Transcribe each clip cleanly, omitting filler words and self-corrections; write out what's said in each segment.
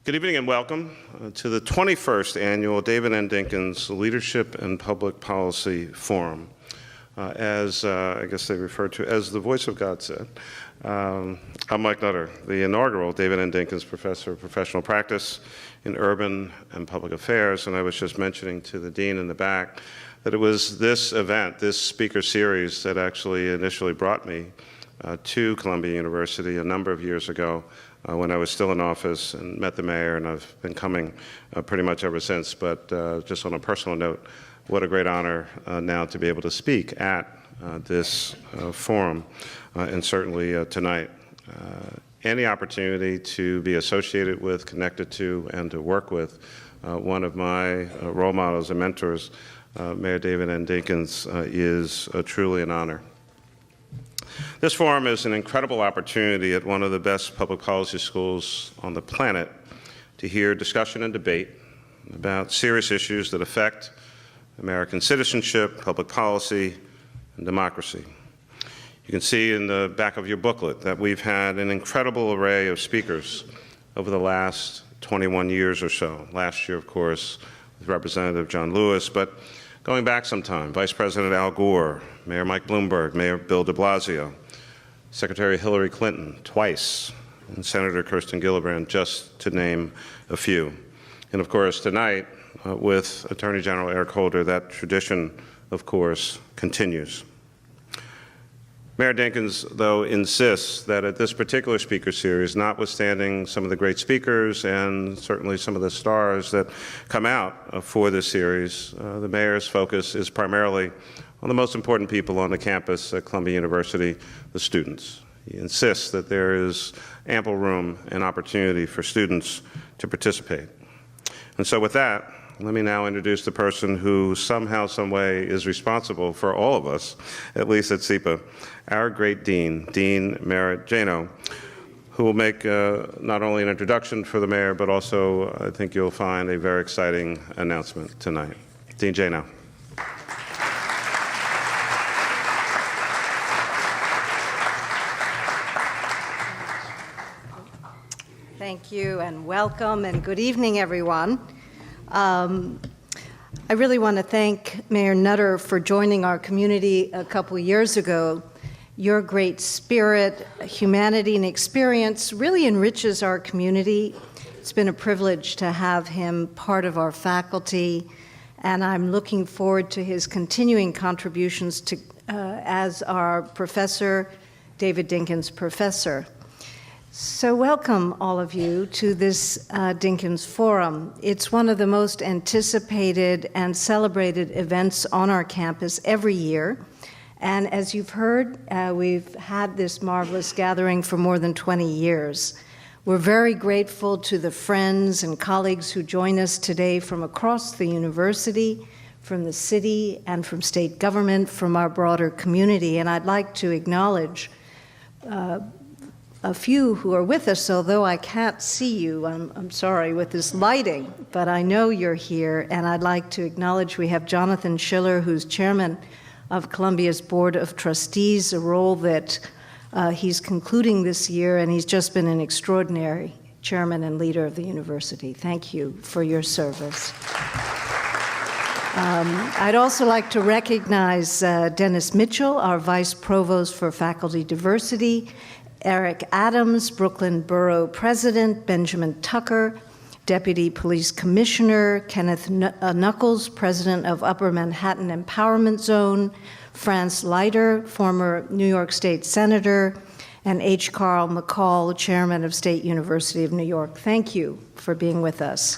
Good evening and welcome to the 21st Annual David N. Dinkins Leadership and Public Policy Forum. As I guess they refer to as the voice of God said, I'm Mike Nutter, the inaugural David N. Dinkins Professor of Professional Practice in Urban and Public Affairs, and I was just mentioning to the Dean in the back that it was this event, this speaker series, that actually initially brought me to Columbia University a number of years ago when I was still in office and met the mayor, and I've been coming pretty much ever since. But just on a personal note, what a great honor now to be able to speak at this forum, and certainly tonight. Any opportunity to be associated with, connected to, and to work with one of my role models and mentors, Mayor David N. Dinkins, is truly an honor. This forum is an incredible opportunity at one of the best public policy schools on the planet to hear discussion and debate about serious issues that affect American citizenship, public policy, and democracy. You can see in the back of your booklet that we've had an incredible array of speakers over the last 21 years or so. Last year, of course, with Representative John Lewis, but going back some time, Vice President Al Gore, Mayor Mike Bloomberg, Mayor Bill de Blasio, Secretary Hillary Clinton twice, and Senator Kirsten Gillibrand, just to name a few. And of course, tonight, with Attorney General Eric Holder, that tradition, of course, continues. Mayor Dinkins, though, insists that at this particular speaker series, notwithstanding some of the great speakers and certainly some of the stars that come out for this series, the mayor's focus is primarily on the most important people on the campus at Columbia University, the students. He insists that there is ample room and opportunity for students to participate. And so with that, let me now introduce the person who somehow, some way is responsible for all of us, at least at SEPA, our great Dean, Dean Merritt Jano, who will make not only an introduction for the mayor, but also I think you'll find a very exciting announcement tonight. Dean Jano. Thank you, and welcome, and good evening, everyone. I really want to thank Mayor Nutter for joining our community a couple years ago. Your great spirit, humanity, and experience really enriches our community. It's been a privilege to have him part of our faculty, and I'm looking forward to his continuing contributions to, as our professor, David Dinkins Professor. So welcome, all of you, to this Dinkins Forum. It's one of the most anticipated and celebrated events on our campus every year. And as you've heard, we've had this marvelous gathering for more than 20 years. We're very grateful to the friends and colleagues who join us today from across the university, from the city, and from state government, from our broader community. And I'd like to acknowledge a few who are with us, although I can't see you, I'm sorry, with this lighting, but I know you're here, and I'd like to acknowledge we have Jonathan Schiller, who's chairman of Columbia's Board of Trustees, a role that he's concluding this year, and he's just been an extraordinary chairman and leader of the university. Thank you for your service. I'd also like to recognize Dennis Mitchell, our Vice Provost for Faculty Diversity, Eric Adams, Brooklyn Borough President, Benjamin Tucker, Deputy Police Commissioner, Kenneth Knuckles, President of Upper Manhattan Empowerment Zone, France Leiter, former New York State Senator, and H. Carl McCall, Chairman of State University of New York. Thank you for being with us.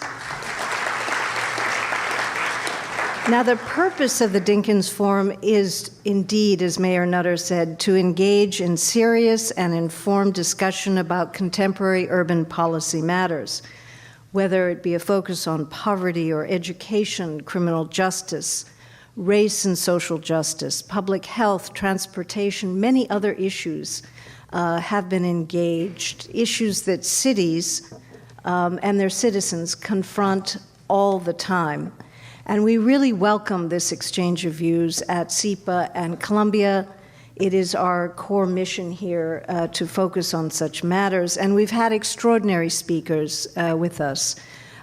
Now, the purpose of the Dinkins Forum is indeed, as Mayor Nutter said, to engage in serious and informed discussion about contemporary urban policy matters, whether it be a focus on poverty or education, criminal justice, race and social justice, public health, transportation, many other issues have been engaged, issues that cities and their citizens confront all the time. And we really welcome this exchange of views at SEPA and Columbia. It is our core mission here to focus on such matters, and we've had extraordinary speakers with us.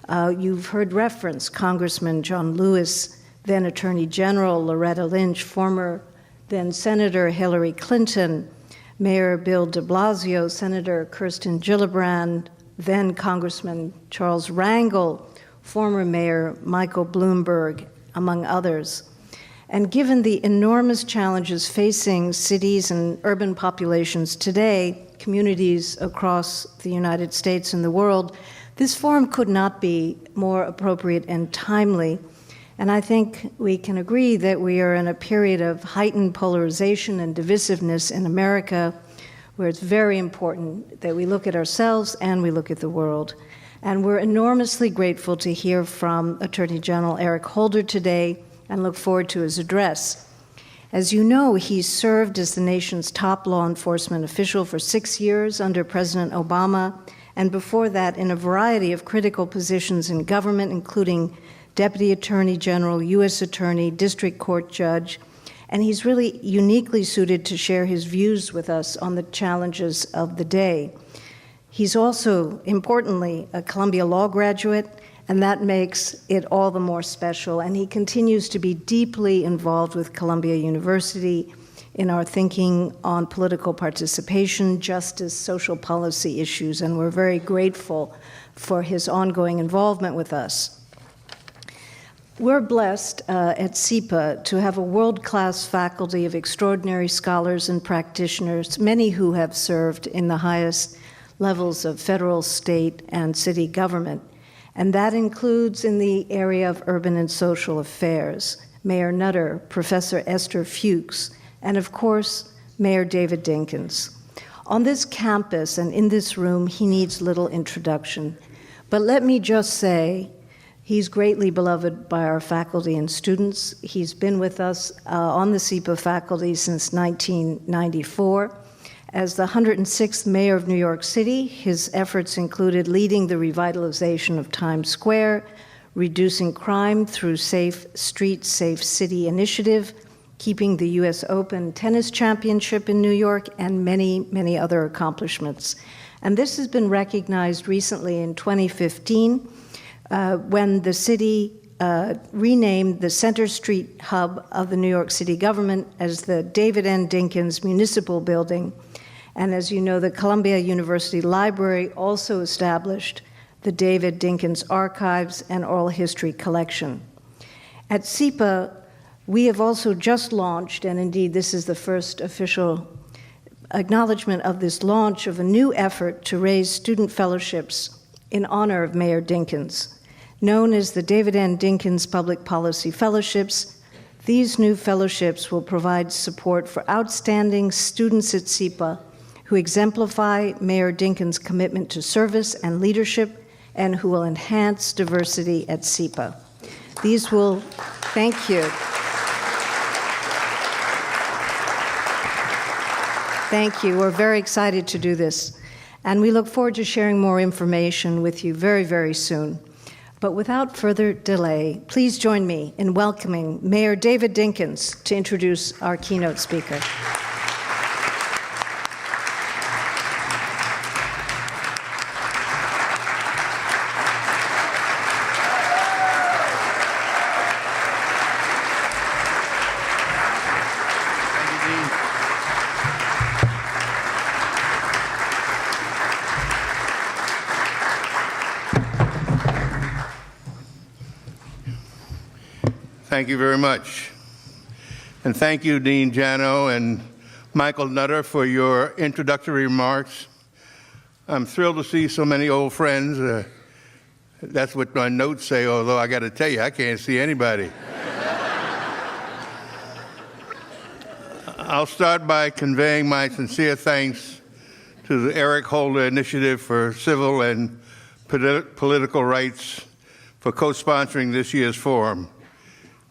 You've heard reference Congressman John Lewis, then Attorney General Loretta Lynch, former then Senator Hillary Clinton, Mayor Bill de Blasio, Senator Kirsten Gillibrand, then Congressman Charles Rangel, former Mayor Michael Bloomberg, among others. And given the enormous challenges facing cities and urban populations today, communities across the United States and the world, this forum could not be more appropriate and timely. And I think we can agree that we are in a period of heightened polarization and divisiveness in America, where it's very important that we look at ourselves and we look at the world. And we're enormously grateful to hear from Attorney General Eric Holder today, and look forward to his address. As you know, he served as the nation's top law enforcement official for 6 years under President Obama, and before that in a variety of critical positions in government, including Deputy Attorney General, U.S. Attorney, District Court Judge, and he's really uniquely suited to share his views with us on the challenges of the day. He's also, importantly, a Columbia Law graduate, and that makes it all the more special. And he continues to be deeply involved with Columbia University in our thinking on political participation, justice, social policy issues, and we're very grateful for his ongoing involvement with us. We're blessed at SEPA to have a world-class faculty of extraordinary scholars and practitioners, many who have served in the highest levels of federal, state, and city government. And that includes in the area of urban and social affairs, Mayor Nutter, Professor Esther Fuchs, and of course, Mayor David Dinkins. On this campus and in this room, he needs little introduction. But let me just say, he's greatly beloved by our faculty and students. He's been with us on the SEPA faculty since 1994. As the 106th mayor of New York City, his efforts included leading the revitalization of Times Square, reducing crime through Safe Streets, Safe City initiative, keeping the U.S. Open Tennis Championship in New York, and many, many other accomplishments. And this has been recognized recently in 2015 when the city renamed the Center Street hub of the New York City government as the David N. Dinkins Municipal Building. And as you know, the Columbia University Library also established the David Dinkins Archives and Oral History Collection. At SEPA, we have also just launched, and indeed this is the first official acknowledgement of this launch, of a new effort to raise student fellowships in honor of Mayor Dinkins. Known as the David N. Dinkins Public Policy Fellowships, these new fellowships will provide support for outstanding students at SEPA who exemplify Mayor Dinkins' commitment to service and leadership, and who will enhance diversity at SEPA. These will, thank you. Thank you. We're very excited to do this. And we look forward to sharing more information with you very, very soon. But without further delay, please join me in welcoming Mayor David Dinkins to introduce our keynote speaker. Thank you very much. And thank you, Dean Jano and Michael Nutter, for your introductory remarks. I'm thrilled to see so many old friends. That's what my notes say, although I got to tell you, I can't see anybody. I'll start by conveying my sincere thanks to the Eric Holder Initiative for Civil and Political Rights for co-sponsoring this year's forum.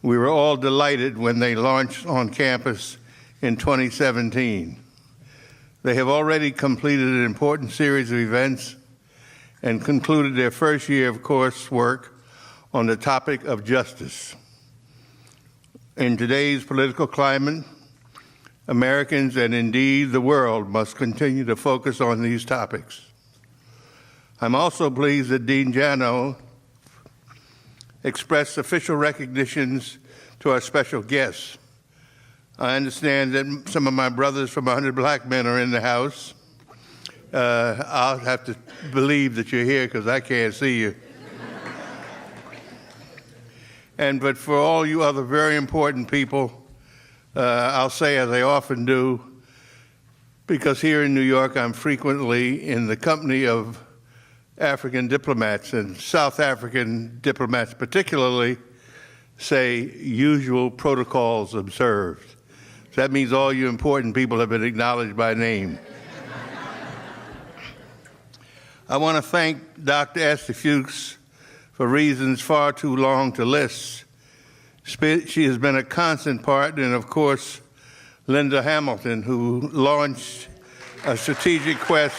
We were all delighted when they launched on campus in 2017. They have already completed an important series of events and concluded their first year of coursework on the topic of justice. In today's political climate, Americans, and indeed the world, must continue to focus on these topics. I'm also pleased that Dean Jano expressed official recognitions to our special guests. I understand that some of my brothers from 100 Black Men are in the house. I'll have to believe that you're here because I can't see you. But for all you other very important people, I'll say, as I often do, because here in New York I'm frequently in the company of African diplomats, and South African diplomats particularly say usual protocols observed. So that means all you important people have been acknowledged by name. I want to thank Dr. Esther Fuchs for reasons far too long to list. She has been a constant partner, and of course, Linda Hamilton, who launched a strategic quest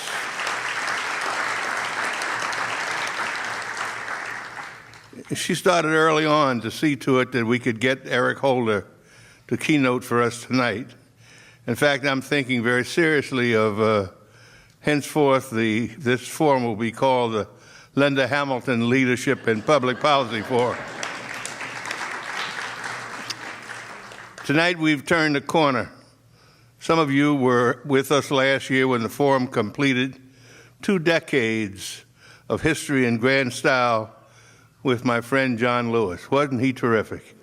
She started early on to see to it that we could get Eric Holder to keynote for us tonight. In fact, I'm thinking very seriously of henceforth this forum will be called the Linda Hamilton Leadership and Public Policy Forum. Tonight we've turned a corner. Some of you were with us last year when the forum completed 2 decades of history in grand style with my friend John Lewis. Wasn't he terrific?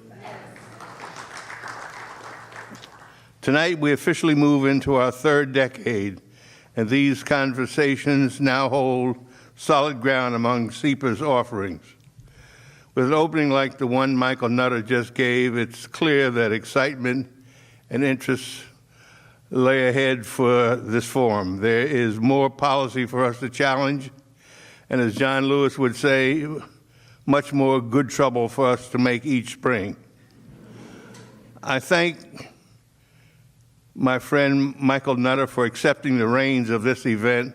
Tonight we officially move into our 3rd decade, and these conversations now hold solid ground among SEPA's offerings. With an opening like the one Michael Nutter just gave, it's clear that excitement and interest lay ahead for this forum. There is more policy for us to challenge, and as John Lewis would say, much more good trouble for us to make each spring. I thank my friend Michael Nutter for accepting the reins of this event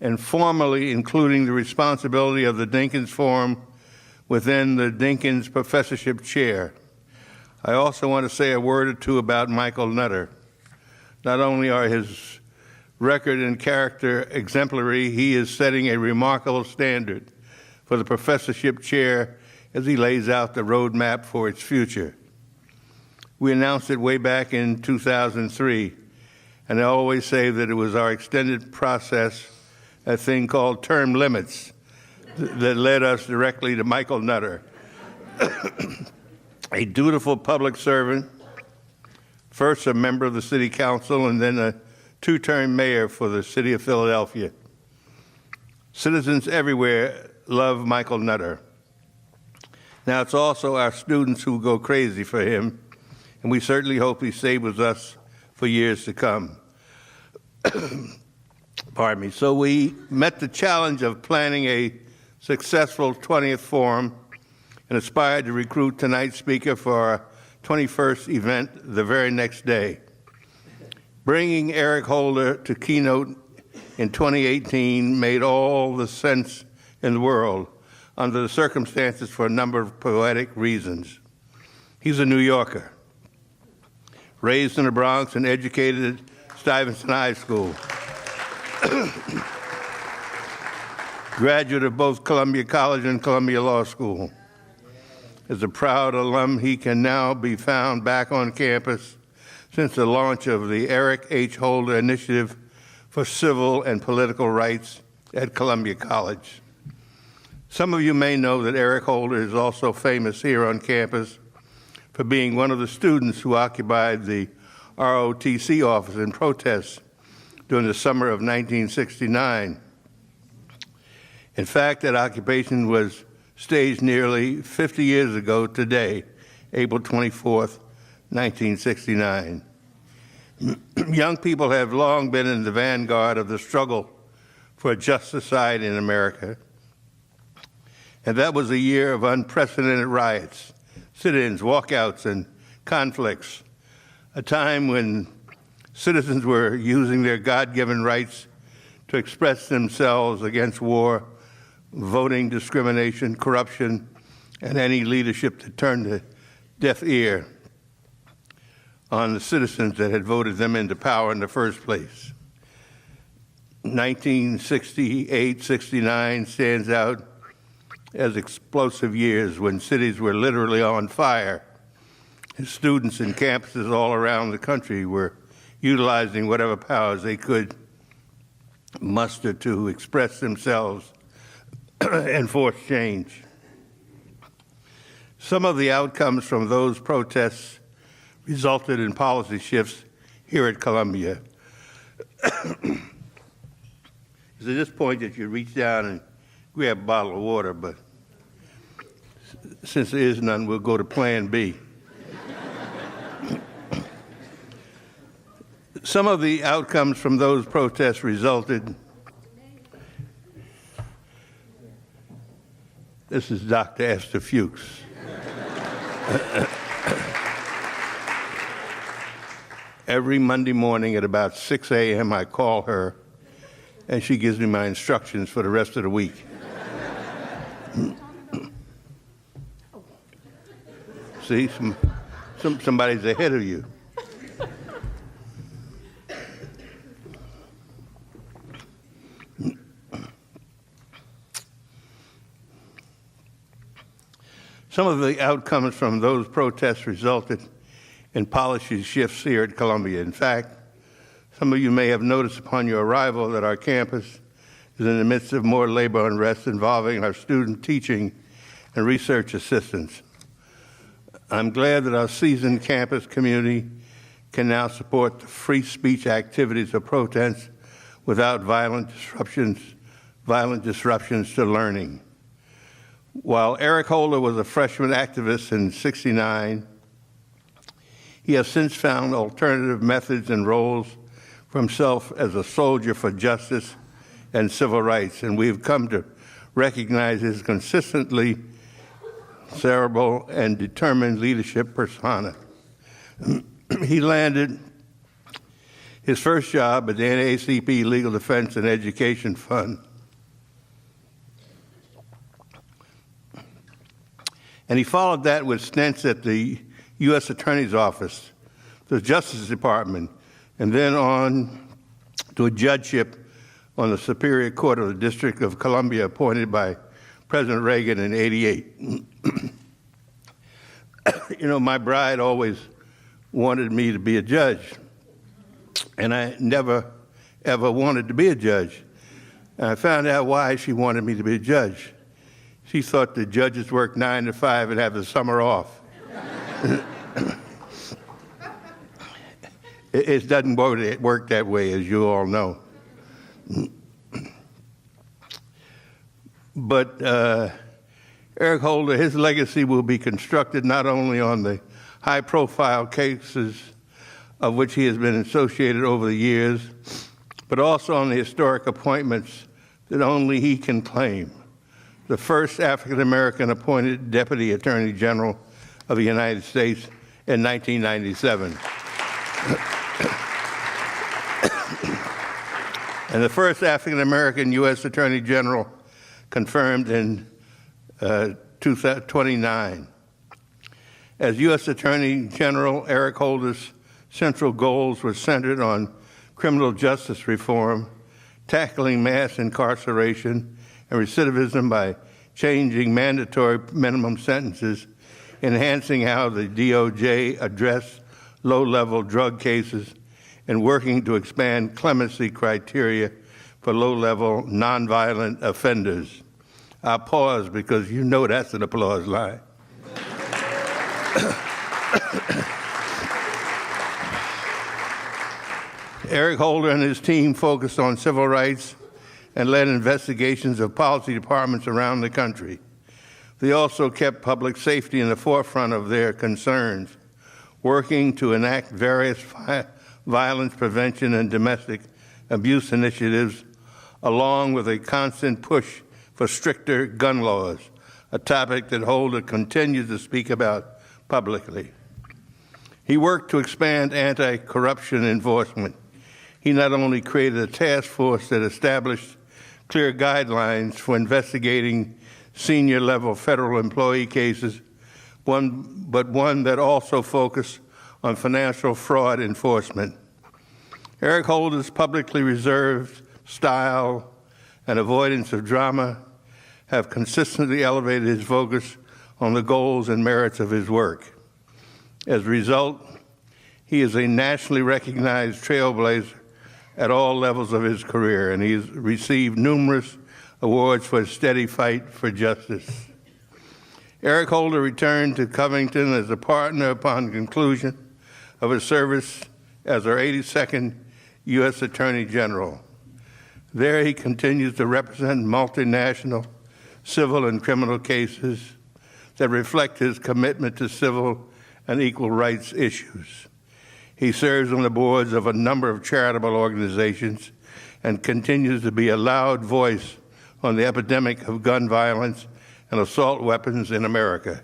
and formally including the responsibility of the Dinkins Forum within the Dinkins Professorship Chair. I also want to say a word or two about Michael Nutter. Not only are his record and character exemplary, he is setting a remarkable standard for the professorship chair as he lays out the roadmap for its future. We announced it way back in 2003, and I always say that it was our extended process, a thing called term limits, that led us directly to Michael Nutter. A dutiful public servant, first a member of the City Council and then a 2-term mayor for the City of Philadelphia. Citizens everywhere love Michael Nutter. Now, it's also our students who go crazy for him, and we certainly hope he stays with us for years to come. Pardon me. So we met the challenge of planning a successful 20th forum and aspired to recruit tonight's speaker for our 21st event the very next day. Bringing Eric Holder to Keynote in 2018 made all the sense in the world under the circumstances for a number of poetic reasons. He's a New Yorker, raised in the Bronx and educated at Stuyvesant High School. Graduate of both Columbia College and Columbia Law School. As a proud alum, he can now be found back on campus since the launch of the Eric H. Holder Initiative for Civil and Political Rights at Columbia College. Some of you may know that Eric Holder is also famous here on campus for being one of the students who occupied the ROTC office in protest during the summer of 1969. In fact, that occupation was staged nearly 50 years ago today, April 24th, 1969. Young people have long been in the vanguard of the struggle for a just society in America. And that was a year of unprecedented riots, sit-ins, walkouts, and conflicts, a time when citizens were using their God-given rights to express themselves against war, voting discrimination, corruption, and any leadership that turned a deaf ear. on the citizens that had voted them into power in the first place. 1968-69 stands out as explosive years when cities were literally on fire. Students and campuses all around the country were utilizing whatever powers they could muster to express themselves and force change. Some of the outcomes from those protests resulted in policy shifts here at Columbia. It's at this point that you reach down and grab a bottle of water, but since there is none, we'll go to Plan B. Some of the outcomes from those protests resulted. This is Dr. Esther Fuchs. Every Monday morning at about 6 a.m., I call her, and she gives me my instructions for the rest of the week. See, somebody's ahead of you. Some of the outcomes from those protests resulted in policy shifts here at Columbia. In fact, some of you may have noticed upon your arrival that our campus is in the midst of more labor unrest involving our student teaching and research assistants. I'm glad that our seasoned campus community can now support the free speech activities of protests without violent disruptions to learning. While Eric Holder was a freshman activist in '69, he has since found alternative methods and roles for himself as a soldier for justice and civil rights, and we've come to recognize his consistently cerebral and determined leadership persona. He landed his first job at the NAACP Legal Defense and Education Fund, and he followed that with stints at the U.S. Attorney's Office, the Justice Department, and then on to a judgeship on the Superior Court of the District of Columbia, appointed by President Reagan in '88. You know, my bride always wanted me to be a judge, and I never, ever wanted to be a judge. And I found out why she wanted me to be a judge. She thought the judges worked 9 to 5 and have the summer off. It doesn't work that way, as you all know. But Eric Holder, his legacy will be constructed not only on the high-profile cases of which he has been associated over the years, but also on the historic appointments that only he can claim. The first African-American appointed Deputy Attorney General of the United States in 1997. And the first African-American U.S. Attorney General confirmed in 2009. As U.S. Attorney General, Eric Holder's central goals were centered on criminal justice reform, tackling mass incarceration and recidivism by changing mandatory minimum sentences, enhancing how the DOJ addressed low-level drug cases, and working to expand clemency criteria for low-level nonviolent offenders. I'll pause because you know that's an applause line. Eric Holder and his team focused on civil rights and led investigations of policy departments around the country. They also kept public safety in the forefront of their concerns, working to enact various violence prevention and domestic abuse initiatives, along with a constant push for stricter gun laws, a topic that Holder continues to speak about publicly. He worked to expand anti-corruption enforcement. He not only created a task force that established clear guidelines for investigating senior-level federal employee cases, but one that also focused on financial fraud enforcement. Eric Holder's publicly reserved style and avoidance of drama have consistently elevated his focus on the goals and merits of his work. As a result, he is a nationally recognized trailblazer at all levels of his career, and he has received numerous awards for his steady fight for justice. Eric Holder returned to Covington as a partner upon conclusion of his service as our 82nd U.S. Attorney General. There he continues to represent multinational civil and criminal cases that reflect his commitment to civil and equal rights issues. He serves on the boards of a number of charitable organizations and continues to be a loud voice on the epidemic of gun violence and assault weapons in America.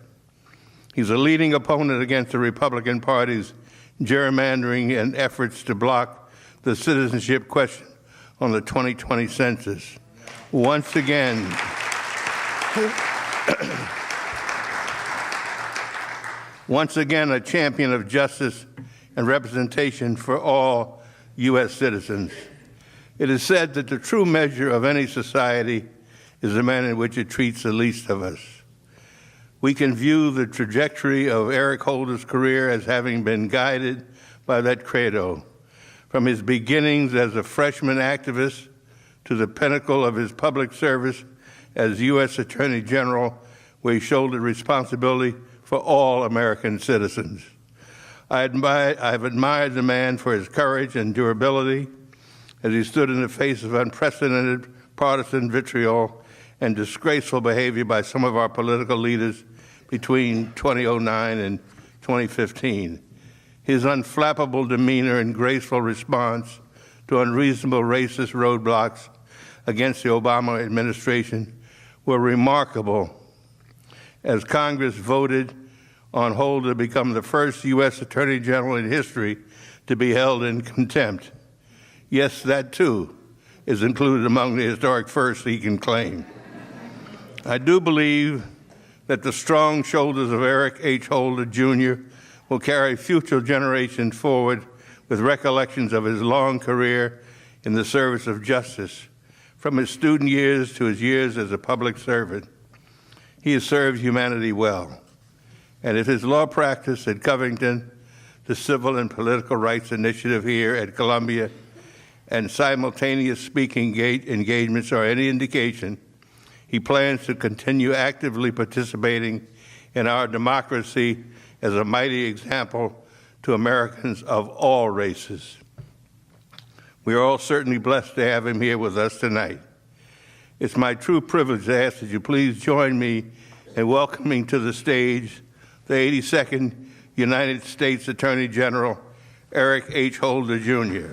He's a leading opponent against the Republican Party's gerrymandering and efforts to block the citizenship question on the 2020 census. Once again, a champion of justice and representation for all U.S. citizens. It is said that the true measure of any society is the manner in which it treats the least of us. We can view the trajectory of Eric Holder's career as having been guided by that credo, from his beginnings as a freshman activist to the pinnacle of his public service as U.S. Attorney General, where he shouldered responsibility for all American citizens. I've admired the man for his courage and durability as he stood in the face of unprecedented partisan vitriol and disgraceful behavior by some of our political leaders between 2009 and 2015. His unflappable demeanor and graceful response to unreasonable racist roadblocks against the Obama administration were remarkable as Congress voted on Holder to become the first U.S. Attorney General in history to be held in contempt. Yes, that too is included among the historic firsts he can claim. I do believe that the strong shoulders of Eric H. Holder, Jr. will carry future generations forward with recollections of his long career in the service of justice, from his student years to his years as a public servant. He has served humanity well. And at his law practice at Covington, the Civil and Political Rights Initiative here at Columbia, and simultaneous speaking engagements are any indication, he plans to continue actively participating in our democracy as a mighty example to Americans of all races. We are all certainly blessed to have him here with us tonight. It's my true privilege to ask that you please join me in welcoming to the stage the 82nd United States Attorney General, Eric H. Holder, Jr.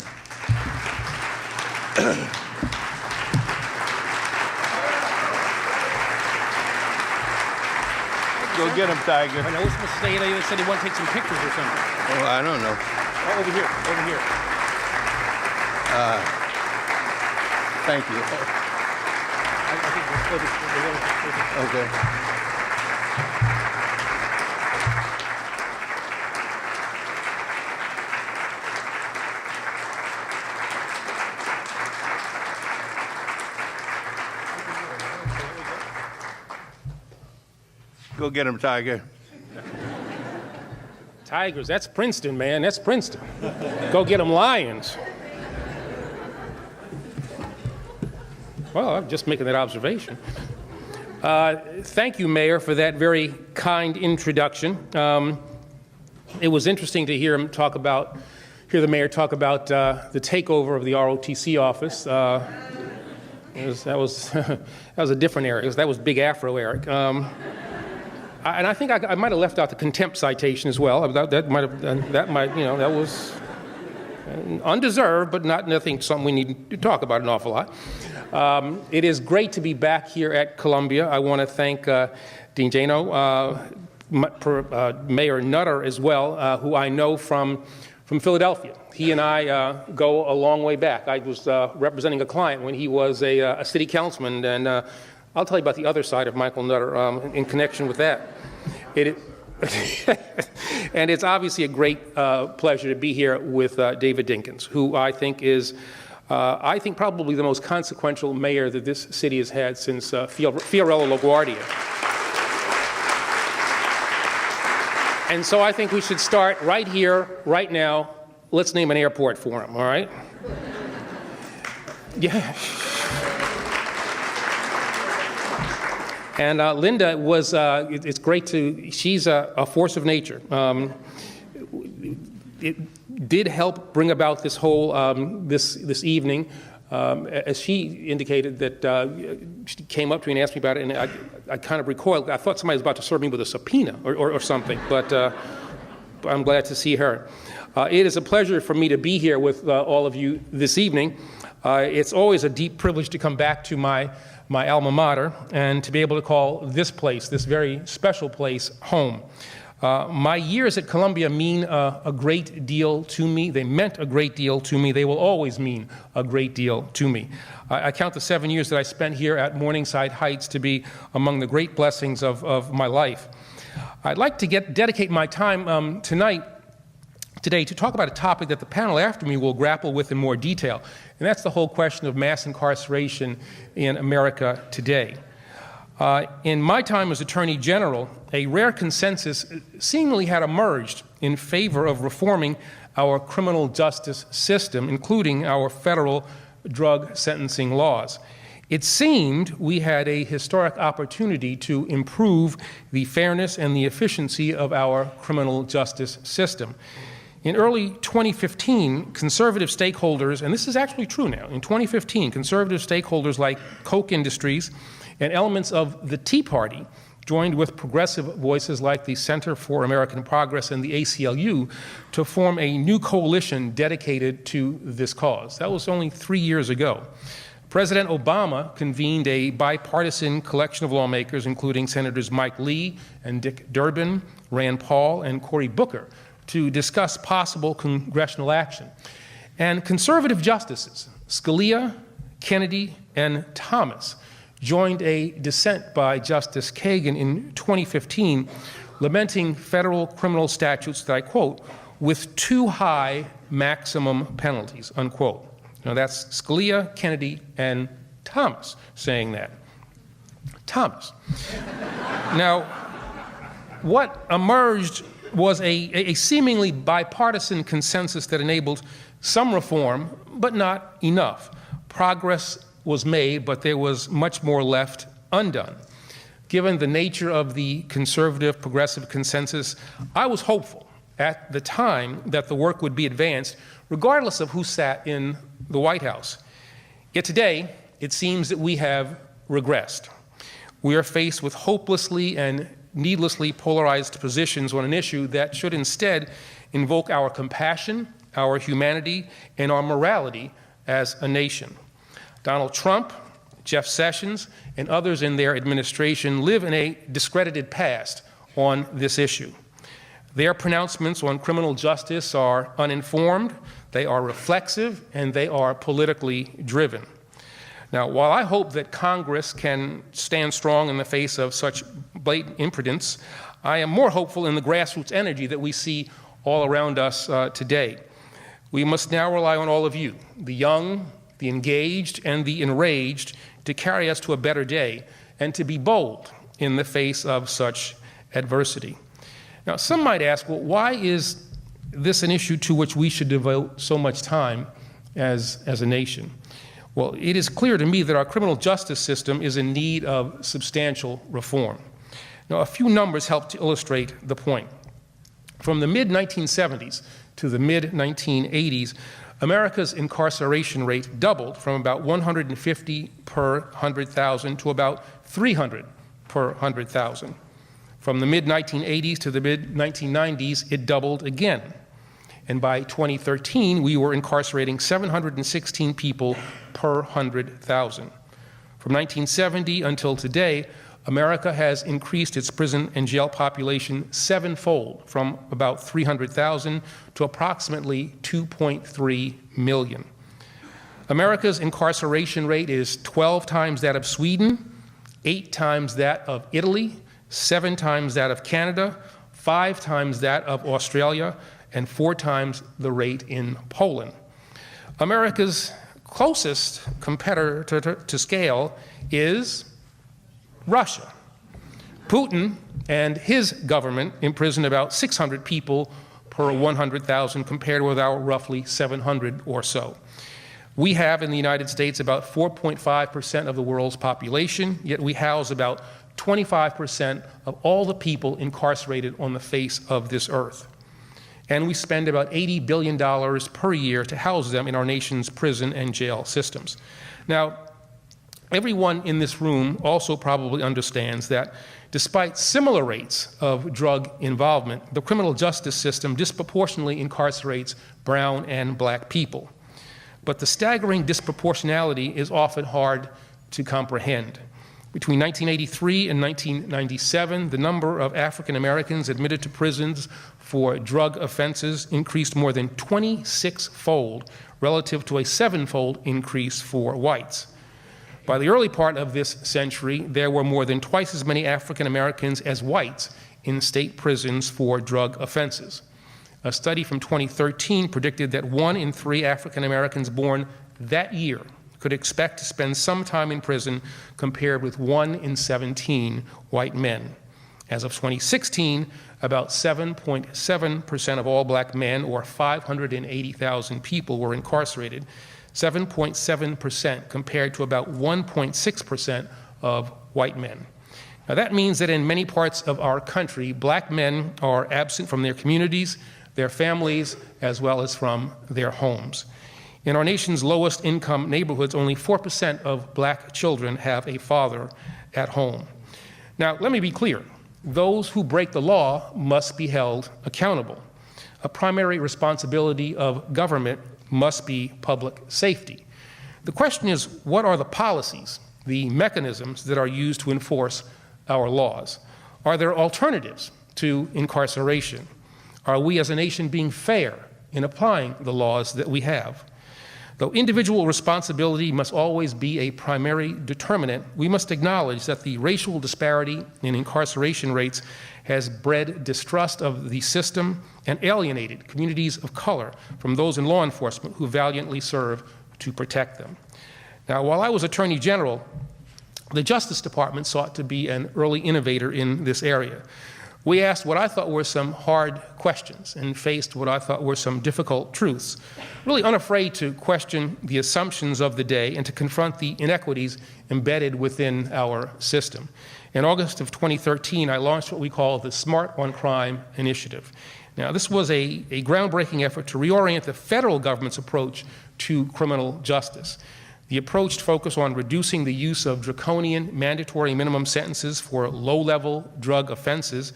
Go get him, Tiger. I know, Mr. Slater, you said he wanted to take some pictures or something. Oh, I don't know. Oh, over here, over here. Thank you. Okay. Go get him, Tiger. Tigers, that's Princeton, man. That's Princeton. Go get them, Lions. Well, I'm just making that observation. Thank you, Mayor, for that very kind introduction. It was interesting to hear the Mayor talk about the takeover of the ROTC office. That was a different Eric. That was Big Afro Eric. And I think I might have left out the contempt citation as well. That was undeserved, but something we need to talk about an awful lot. It is great to be back here at Columbia. I want to thank Dean Jano, Mayor Nutter as well, who I know from Philadelphia. He and I go a long way back. I was representing a client when he was a city councilman, and I'll tell you about the other side of Michael Nutter in connection with that. And it's obviously a great pleasure to be here with David Dinkins, who I think is, probably the most consequential mayor that this city has had since Fiorello LaGuardia. And so I think we should start right here, right now. Let's name an airport for him, all right? Yeah. And Linda was, it's great she's a force of nature. It did help bring about this whole, this evening, as she indicated that she came up to me and asked me about it, and I kind of recoiled. I thought somebody was about to serve me with a subpoena or something, but I'm glad to see her. It is a pleasure for me to be here with all of you this evening. It's always a deep privilege to come back to my alma mater and to be able to call this place, this very special place, home. My years at Columbia mean a great deal to me. They meant a great deal to me. They will always mean a great deal to me. I count the 7 years that I spent here at Morningside Heights to be among the great blessings of my life. I'd like to dedicate my time today to talk about a topic that the panel after me will grapple with in more detail, and that's the whole question of mass incarceration in America today. In my time as Attorney General, a rare consensus seemingly had emerged in favor of reforming our criminal justice system, including our federal drug sentencing laws. It seemed we had a historic opportunity to improve the fairness and the efficiency of our criminal justice system. In early 2015, conservative stakeholders, and this is actually true now, in 2015, conservative stakeholders like Koch Industries and elements of the Tea Party joined with progressive voices like the Center for American Progress and the ACLU to form a new coalition dedicated to this cause. That was only 3 years ago. President Obama convened a bipartisan collection of lawmakers, including Senators Mike Lee and Dick Durbin, Rand Paul, and Cory Booker, to discuss possible congressional action. And conservative justices, Scalia, Kennedy, and Thomas, joined a dissent by Justice Kagan in 2015, lamenting federal criminal statutes that, I quote, with too high maximum penalties, unquote. Now that's Scalia, Kennedy, and Thomas saying that. Thomas. Now, what emerged was a seemingly bipartisan consensus that enabled some reform, but not enough. Progress was made, but there was much more left undone. Given the nature of the conservative progressive consensus, I was hopeful at the time that the work would be advanced, regardless of who sat in the White House. Yet today, it seems that we have regressed. We are faced with hopelessly and needlessly polarized positions on an issue that should instead invoke our compassion, our humanity, and our morality as a nation. Donald Trump, Jeff Sessions, and others in their administration live in a discredited past on this issue. Their pronouncements on criminal justice are uninformed, they are reflexive, and they are politically driven. Now, while I hope that Congress can stand strong in the face of such blatant impotence, I am more hopeful in the grassroots energy that we see all around us today. We must now rely on all of you, the young, the engaged, and the enraged, to carry us to a better day and to be bold in the face of such adversity. Now, some might ask, well, why is this an issue to which we should devote so much time as a nation? Well, it is clear to me that our criminal justice system is in need of substantial reform. Now, a few numbers help to illustrate the point. From the mid-1970s to the mid-1980s, America's incarceration rate doubled from about 150 per 100,000 to about 300 per 100,000. From the mid-1980s to the mid-1990s, it doubled again. And by 2013, we were incarcerating 716 people per 100,000. From 1970 until today, America has increased its prison and jail population sevenfold, from about 300,000 to approximately 2.3 million. America's incarceration rate is 12 times that of Sweden, 8 times that of Italy, 7 times that of Canada, 5 times that of Australia, and 4 times the rate in Poland. America's closest competitor to scale is Russia. Putin and his government imprison about 600 people per 100,000 compared with our roughly 700 or so. We have in the United States about 4.5% of the world's population, yet we house about 25% of all the people incarcerated on the face of this earth. And we spend about $80 billion per year to house them in our nation's prison and jail systems. Now, everyone in this room also probably understands that despite similar rates of drug involvement, the criminal justice system disproportionately incarcerates brown and black people. But the staggering disproportionality is often hard to comprehend. Between 1983 and 1997, the number of African Americans admitted to prisons for drug offenses increased more than 26-fold relative to a 7-fold increase for whites. By the early part of this century, there were more than twice as many African Americans as whites in state prisons for drug offenses. A study from 2013 predicted that 1 in 3 African Americans born that year could expect to spend some time in prison compared with 1 in 17 white men. As of 2016, about 7.7% of all black men, or 580,000 people, were incarcerated, 7.7% compared to about 1.6% of white men. Now that means that in many parts of our country, black men are absent from their communities, their families, as well as from their homes. In our nation's lowest income neighborhoods, only 4% of black children have a father at home. Now, let me be clear. Those who break the law must be held accountable. A primary responsibility of government must be public safety. The question is, what are the policies, the mechanisms that are used to enforce our laws? Are there alternatives to incarceration? Are we as a nation being fair in applying the laws that we have? Though individual responsibility must always be a primary determinant, we must acknowledge that the racial disparity in incarceration rates has bred distrust of the system and alienated communities of color from those in law enforcement who valiantly serve to protect them. Now, while I was Attorney General, the Justice Department sought to be an early innovator in this area. We asked what I thought were some hard questions and faced what I thought were some difficult truths, really unafraid to question the assumptions of the day and to confront the inequities embedded within our system. In August of 2013, I launched what we call the Smart on Crime Initiative. Now, this was a groundbreaking effort to reorient the federal government's approach to criminal justice. The approach focused on reducing the use of draconian mandatory minimum sentences for low-level drug offenses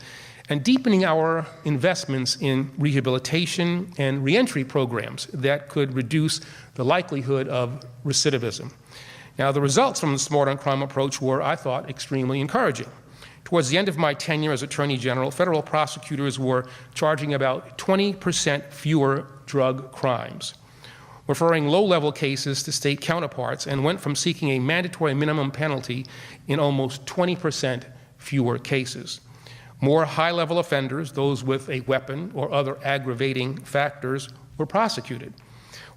and deepening our investments in rehabilitation and reentry programs that could reduce the likelihood of recidivism. Now, the results from the Smart on Crime approach were, I thought, extremely encouraging. Towards the end of my tenure as Attorney General, federal prosecutors were charging about 20% fewer drug crimes, referring low-level cases to state counterparts, and went from seeking a mandatory minimum penalty in almost 20% fewer cases. More high-level offenders, those with a weapon or other aggravating factors, were prosecuted.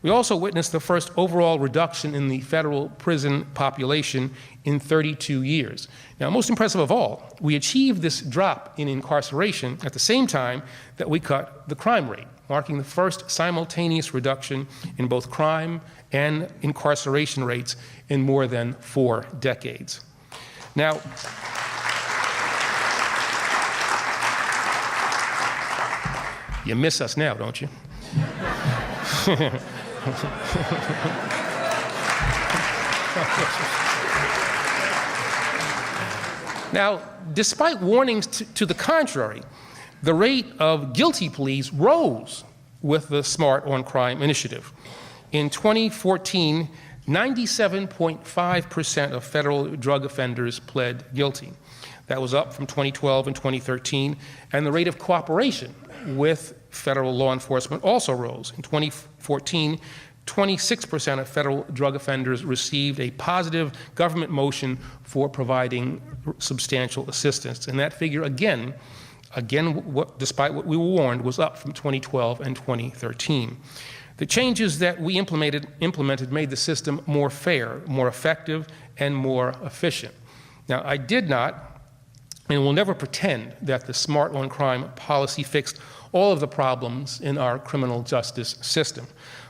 We also witnessed the first overall reduction in the federal prison population in 32 years. Now, most impressive of all, we achieved this drop in incarceration at the same time that we cut the crime rate, marking the first simultaneous reduction in both crime and incarceration rates in more than 4 decades. Now, you miss us now, don't you? Now, despite warnings to the contrary, the rate of guilty pleas rose with the Smart on Crime initiative. In 2014, 97.5% of federal drug offenders pled guilty. That was up from 2012 and 2013, and the rate of cooperation with federal law enforcement also rose. In 2014, 26% of federal drug offenders received a positive government motion for providing substantial assistance. And that figure, again, Again, despite what we were warned, was up from 2012 and 2013. The changes that we implemented made the system more fair, more effective, and more efficient. Now, I did not and will never pretend that the Smart on Crime policy fixed all of the problems in our criminal justice system.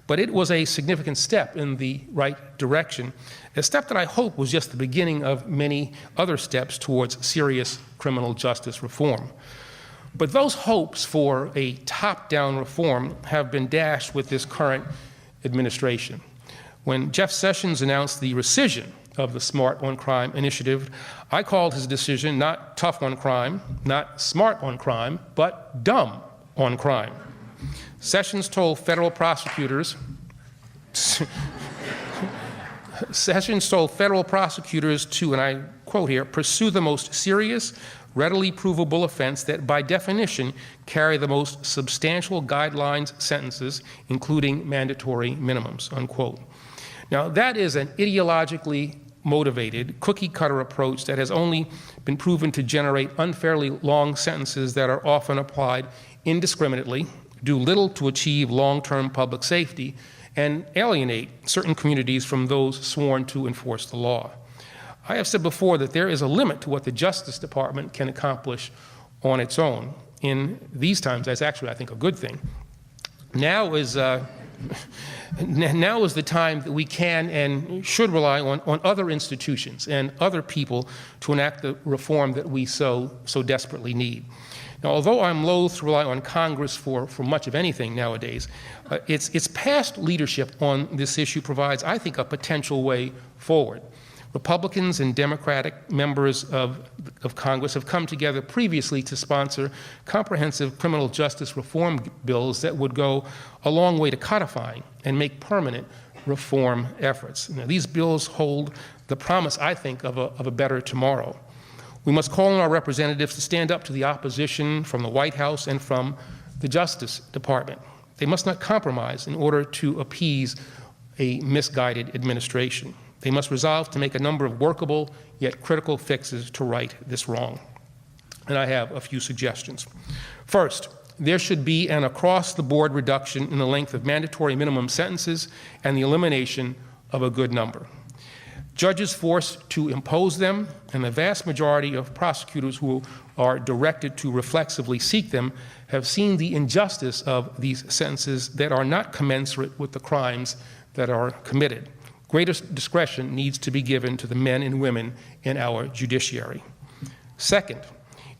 But it was a significant step in the right direction, a step that I hope was just the beginning of many other steps towards serious criminal justice reform. But those hopes for a top-down reform have been dashed with this current administration. When Jeff Sessions announced the rescission of the Smart on Crime initiative, I called his decision not tough on crime, not smart on crime, but dumb on crime. Sessions told federal prosecutors to, and I quote here, pursue the most serious, readily provable offense that by definition carry the most substantial guidelines sentences, including mandatory minimums, unquote. Now, that is an ideologically motivated, cookie-cutter approach that has only been proven to generate unfairly long sentences that are often applied indiscriminately, do little to achieve long-term public safety, and alienate certain communities from those sworn to enforce the law. I have said before that there is a limit to what the Justice Department can accomplish on its own. In these times, that's actually, I think, a good thing. Now is the time that we can and should rely on other institutions and other people to enact the reform that we so desperately need. Now, although I'm loath to rely on Congress for much of anything nowadays, its past leadership on this issue provides, I think, a potential way forward. Republicans and Democratic members of Congress have come together previously to sponsor comprehensive criminal justice reform bills that would go a long way to codifying and make permanent reform efforts. Now, these bills hold the promise, I think, of a better tomorrow. We must call on our representatives to stand up to the opposition from the White House and from the Justice Department. They must not compromise in order to appease a misguided administration. They must resolve to make a number of workable yet critical fixes to right this wrong. And I have a few suggestions. First, there should be an across-the-board reduction in the length of mandatory minimum sentences and the elimination of a good number. Judges forced to impose them, and the vast majority of prosecutors who are directed to reflexively seek them, have seen the injustice of these sentences that are not commensurate with the crimes that are committed. Greater discretion needs to be given to the men and women in our judiciary. Second,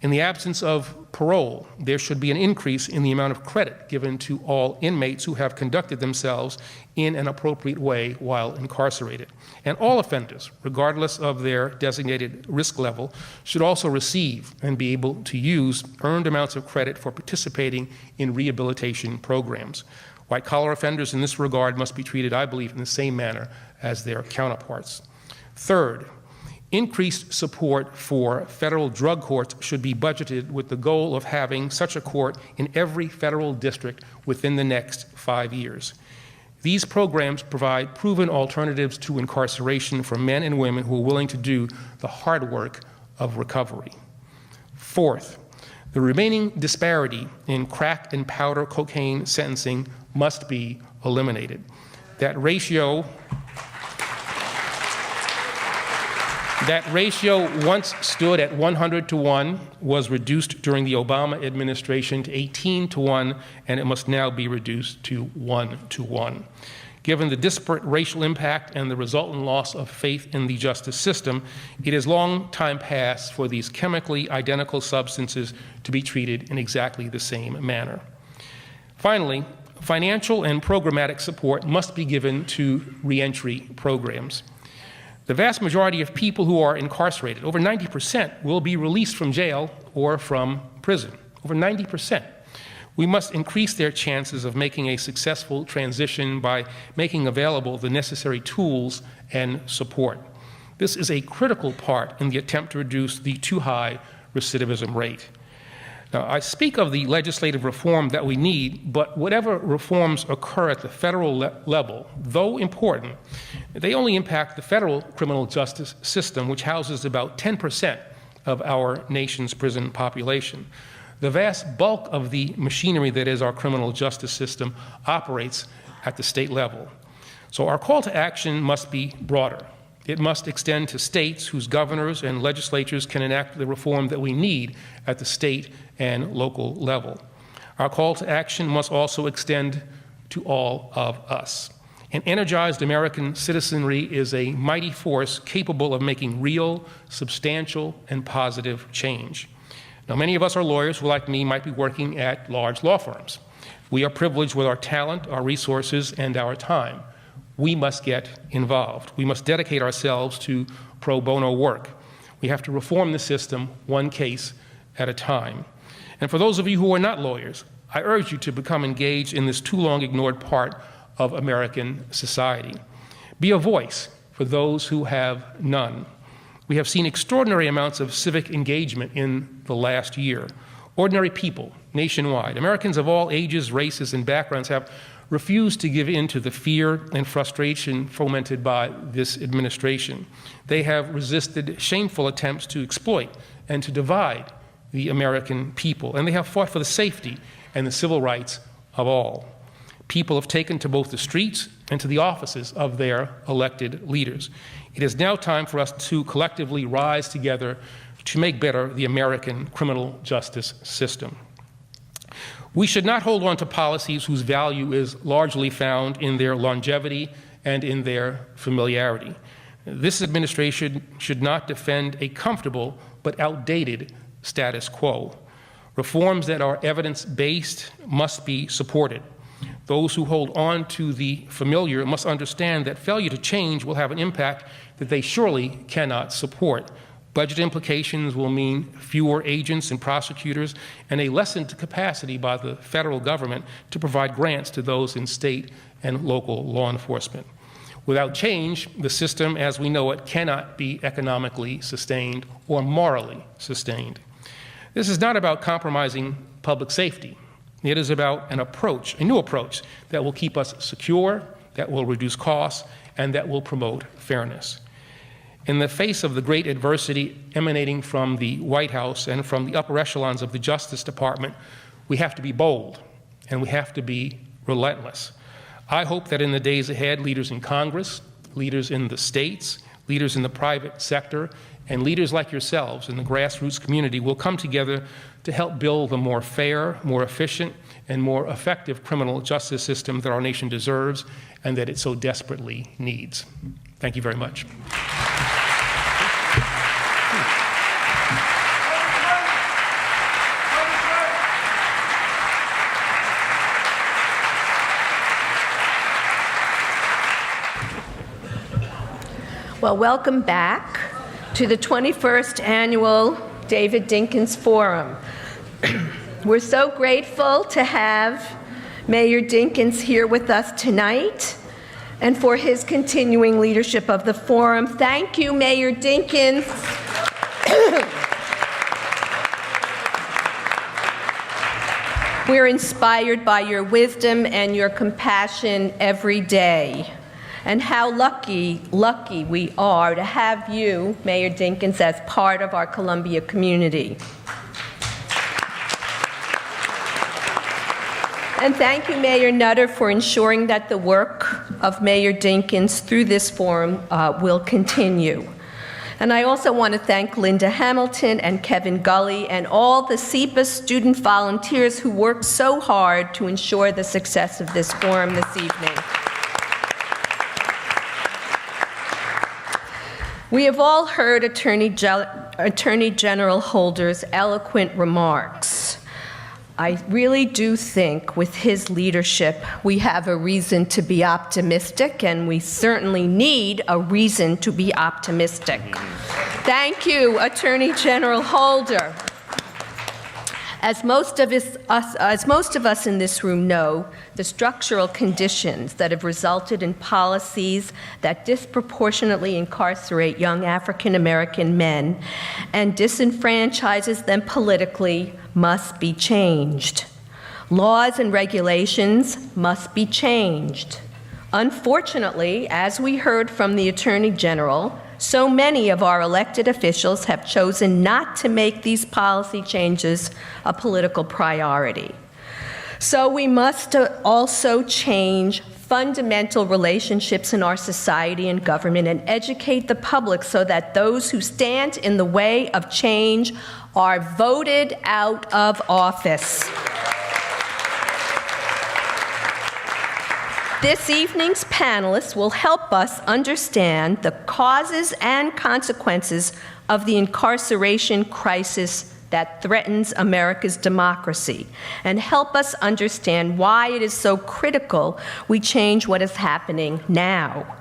in the absence of parole, there should be an increase in the amount of credit given to all inmates who have conducted themselves in an appropriate way while incarcerated. And all offenders, regardless of their designated risk level, should also receive and be able to use earned amounts of credit for participating in rehabilitation programs. White-collar offenders in this regard must be treated, I believe, in the same manner as their counterparts. Third, increased support for federal drug courts should be budgeted with the goal of having such a court in every federal district within the next 5 years. These programs provide proven alternatives to incarceration for men and women who are willing to do the hard work of recovery. Fourth, the remaining disparity in crack and powder cocaine sentencing must be eliminated. That ratio once stood at 100 to 1, was reduced during the Obama administration to 18 to 1, and it must now be reduced to 1 to 1. Given the disparate racial impact and the resultant loss of faith in the justice system, it is long time past for these chemically identical substances to be treated in exactly the same manner. Finally, financial and programmatic support must be given to reentry programs. The vast majority of people who are incarcerated, over 90%, will be released from jail or from prison. Over 90%. We must increase their chances of making a successful transition by making available the necessary tools and support. This is a critical part in the attempt to reduce the too high recidivism rate. Now, I speak of the legislative reform that we need, but whatever reforms occur at the federal level, though important, they only impact the federal criminal justice system, which houses about 10% of our nation's prison population. The vast bulk of the machinery that is our criminal justice system operates at the state level. So our call to action must be broader. It must extend to states whose governors and legislatures can enact the reform that we need at the state and local level. Our call to action must also extend to all of us. An energized American citizenry is a mighty force capable of making real, substantial, and positive change. Now, many of us are lawyers who, like me, might be working at large law firms. We are privileged with our talent, our resources, and our time. We must get involved. We must dedicate ourselves to pro bono work. We have to reform the system one case at a time. And for those of you who are not lawyers, I urge you to become engaged in this too long ignored part of American society. Be a voice for those who have none. We have seen extraordinary amounts of civic engagement in the last year. Ordinary people nationwide, Americans of all ages, races, and backgrounds have refused to give in to the fear and frustration fomented by this administration. They have resisted shameful attempts to exploit and to divide the American people, and they have fought for the safety and the civil rights of all. People have taken to both the streets and to the offices of their elected leaders. It is now time for us to collectively rise together to make better the American criminal justice system. We should not hold on to policies whose value is largely found in their longevity and in their familiarity. This administration should not defend a comfortable but outdated status quo. Reforms that are evidence-based must be supported. Those who hold on to the familiar must understand that failure to change will have an impact that they surely cannot support. Budget implications will mean fewer agents and prosecutors and a lessened capacity by the federal government to provide grants to those in state and local law enforcement. Without change, the system as we know it cannot be economically sustained or morally sustained. This is not about compromising public safety. It is about an approach, a new approach, that will keep us secure, that will reduce costs, and that will promote fairness. In the face of the great adversity emanating from the White House and from the upper echelons of the Justice Department, we have to be bold and we have to be relentless. I hope that in the days ahead, leaders in Congress, leaders in the states, leaders in the private sector, and leaders like yourselves in the grassroots community will come together to help build a more fair, more efficient, and more effective criminal justice system that our nation deserves and that it so desperately needs. Thank you very much. Well, welcome back to the 21st Annual David Dinkins Forum. We're so grateful to have Mayor Dinkins here with us tonight and for his continuing leadership of the forum. Thank you, Mayor Dinkins. We're inspired by your wisdom and your compassion every day. And how lucky we are to have you, Mayor Dinkins, as part of our Columbia community. And thank you, Mayor Nutter, for ensuring that the work of Mayor Dinkins through this forum will continue. And I also want to thank Linda Hamilton and Kevin Gully and all the SEPA student volunteers who worked so hard to ensure the success of this forum this evening. We have all heard Attorney General Holder's eloquent remarks. I really do think with his leadership, we have a reason to be optimistic, and we certainly need a reason to be optimistic. Thank you, Attorney General Holder. As most of us in this room know, the structural conditions that have resulted in policies that disproportionately incarcerate young African American men and disenfranchises them politically must be changed. Laws and regulations must be changed. Unfortunately, as we heard from the Attorney General, so many of our elected officials have chosen not to make these policy changes a political priority. So we must also change fundamental relationships in our society and government and educate the public so that those who stand in the way of change are voted out of office. This evening's panelists will help us understand the causes and consequences of the incarceration crisis that threatens America's democracy, and help us understand why it is so critical we change what is happening now.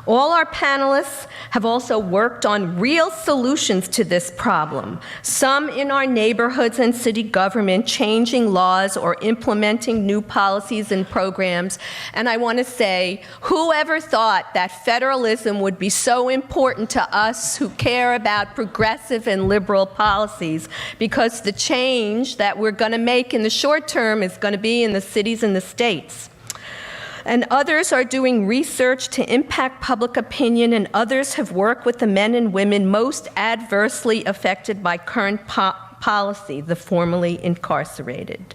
All our panelists have also worked on real solutions to this problem, some in our neighborhoods and city government, changing laws or implementing new policies and programs. And I want to say, whoever thought that federalism would be so important to us who care about progressive and liberal policies, because the change that we're going to make in the short term is going to be in the cities and the states. And others are doing research to impact public opinion, and others have worked with the men and women most adversely affected by current policy, the formerly incarcerated.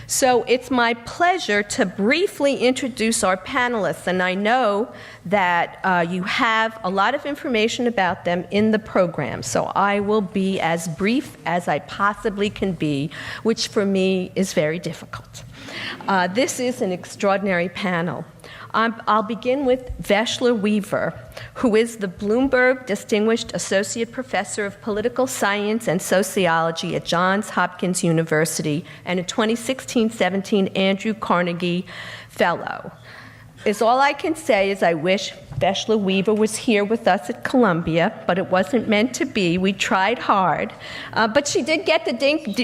So it's my pleasure to briefly introduce our panelists, and I know that you have a lot of information about them in the program, so I will be as brief as I possibly can be, which for me is very difficult. This is an extraordinary panel. I'll begin with Veshla Weaver, who is the Bloomberg Distinguished Associate Professor of Political Science and Sociology at Johns Hopkins University and a 2016-17 Andrew Carnegie Fellow. All I can say is I wish Veshla Weaver was here with us at Columbia, but it wasn't meant to be. We tried hard. But she did get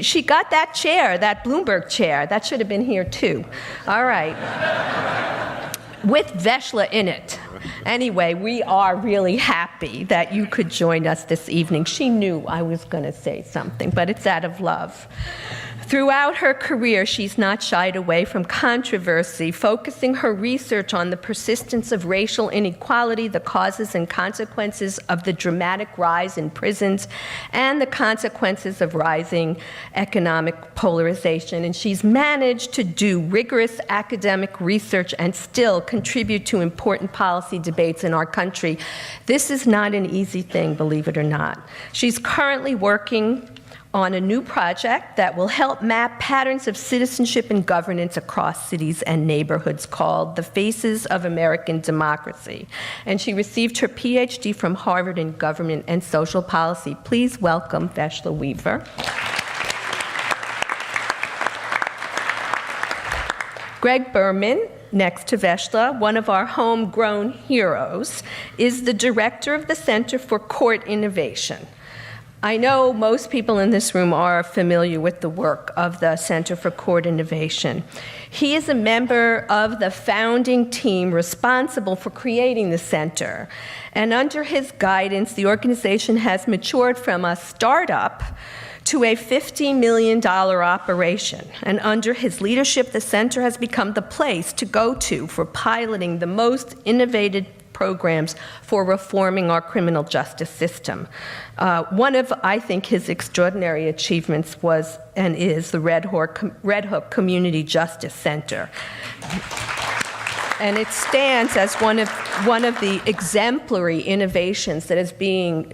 she got that chair, that Bloomberg chair. That should have been here too. All right. With Veshla in it. Anyway, we are really happy that you could join us this evening. She knew I was going to say something, but it's out of love. Throughout her career, she's not shied away from controversy, focusing her research on the persistence of racial inequality, the causes and consequences of the dramatic rise in prisons, and the consequences of rising economic polarization. And she's managed to do rigorous academic research and still contribute to important policy debates in our country. This is not an easy thing, believe it or not. She's currently working on a new project that will help map patterns of citizenship and governance across cities and neighborhoods called The Faces of American Democracy. And she received her PhD from Harvard in Government and Social Policy. Please welcome Veshla Weaver. Greg Berman, next to Veshla, one of our homegrown heroes, is the director of the Center for Court Innovation. I know most people in this room are familiar with the work of the Center for Court Innovation. He is a member of the founding team responsible for creating the center. And under his guidance, the organization has matured from a startup to a $50 million operation. And under his leadership, the center has become the place to go to for piloting the most innovative programs for reforming our criminal justice system. One of, I think, his extraordinary achievements was and is the Red Hook Community Justice Center. And it stands as one of the exemplary innovations that is being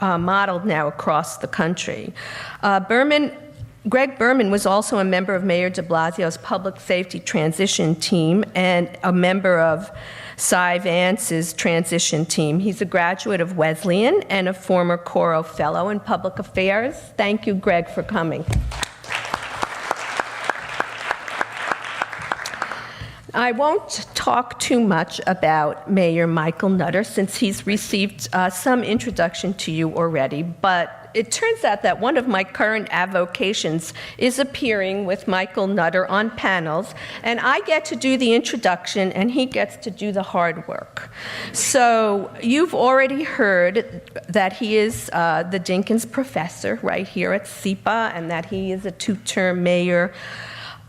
modeled now across the country. Greg Berman was also a member of Mayor de Blasio's public safety transition team and a member of Cy Vance's transition team. He's a graduate of Wesleyan and a former Coro Fellow in Public Affairs. Thank you, Greg, for coming. I won't talk too much about Mayor Michael Nutter since he's received some introduction to you already, but it turns out that one of my current avocations is appearing with Michael Nutter on panels, and I get to do the introduction and he gets to do the hard work. So you've already heard that he is the Dinkins professor right here at SEPA and that he is a two-term mayor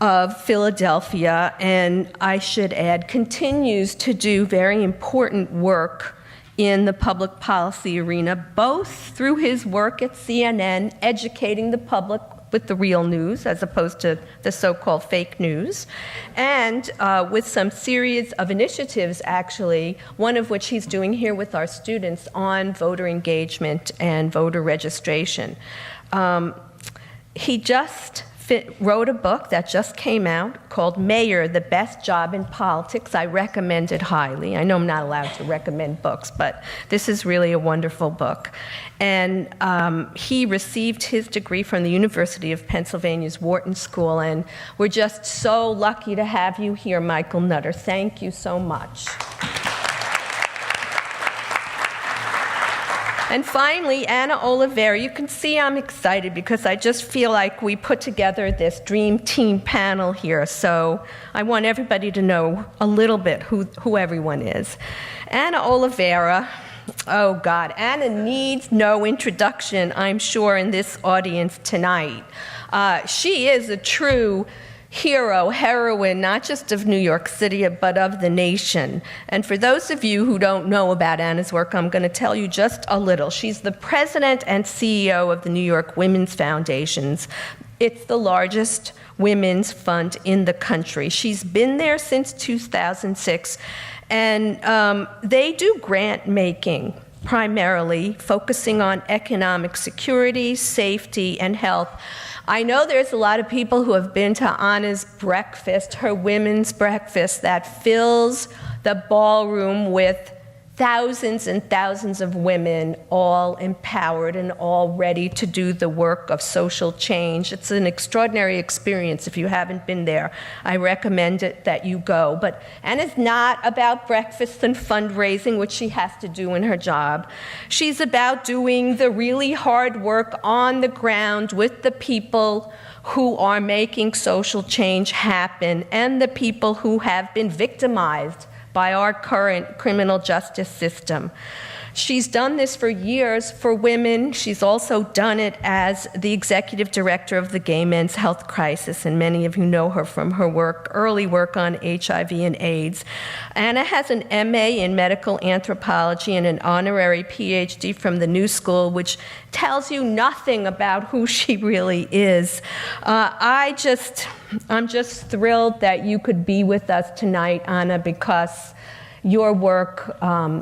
of Philadelphia, and I should add, continues to do very important work in the public policy arena, both through his work at CNN, educating the public with the real news as opposed to the so-called fake news, and with some series of initiatives, actually, one of which he's doing here with our students on voter engagement and voter registration. He just wrote a book that just came out called Mayor, The Best Job in Politics. I recommend it highly. I know I'm not allowed to recommend books, but this is really a wonderful book. And he received his degree from the University of Pennsylvania's Wharton School, and we're just so lucky to have you here, Michael Nutter. Thank you so much. And finally, Anna Olivera. You can see I'm excited because I just feel like we put together this dream team panel here. So I want everybody to know a little bit who everyone is. Anna Olivera, oh God, Anna needs no introduction, I'm sure, in this audience tonight. She is a true hero, heroine, not just of New York City, but of the nation. And for those of you who don't know about Anna's work, I'm going to tell you just a little. She's the president and CEO of the New York Women's Foundations. It's the largest women's fund in the country. She's been there since 2006, and they do grant making, primarily focusing on economic security, safety, and health. I know there's a lot of people who have been to Anna's breakfast, her women's breakfast, that fills the ballroom with thousands and thousands of women, all empowered and all ready to do the work of social change. It's an extraordinary experience. If you haven't been there, I recommend it that you go. But Anna's not about breakfast and fundraising, which she has to do in her job. She's about doing the really hard work on the ground with the people who are making social change happen and the people who have been victimized by our current criminal justice system. She's done this for years for women. She's also done it as the executive director of the Gay Men's Health Crisis, and many of you know her from her work, early work on HIV and AIDS. Anna has an MA in medical anthropology and an honorary PhD from the New School, which tells you nothing about who she really is. I'm just thrilled that you could be with us tonight, Anna, because your work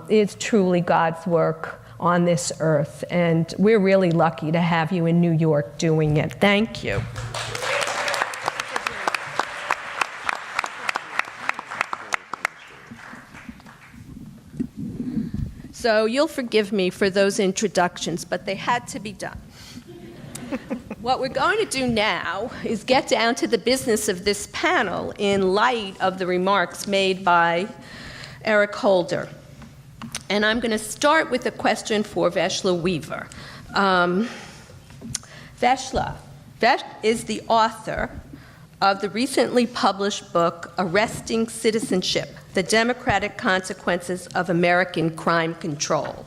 is truly God's work on this earth, and we're really lucky to have you in New York doing it. Thank you. So you'll forgive me for those introductions, but they had to be done. What we're going to do now is get down to the business of this panel in light of the remarks made by Eric Holder. And I'm going to start with a question for Veshla Weaver. Veshla is the author of the recently published book, Arresting Citizenship: The Democratic Consequences of American Crime Control.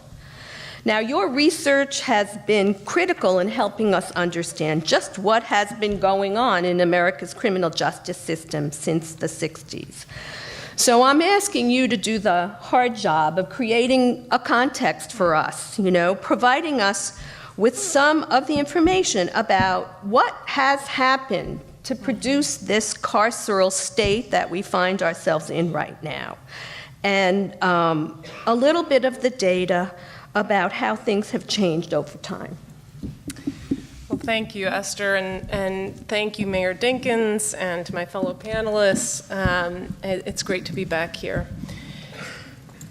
Now, your research has been critical in helping us understand just what has been going on in America's criminal justice system since the 60s. So I'm asking you to do the hard job of creating a context for us, providing us with some of the information about what has happened to produce this carceral state that we find ourselves in right now, and a little bit of the data about how things have changed over time. Well, thank you, Esther, and thank you, Mayor Dinkins, and to my fellow panelists. It's great to be back here.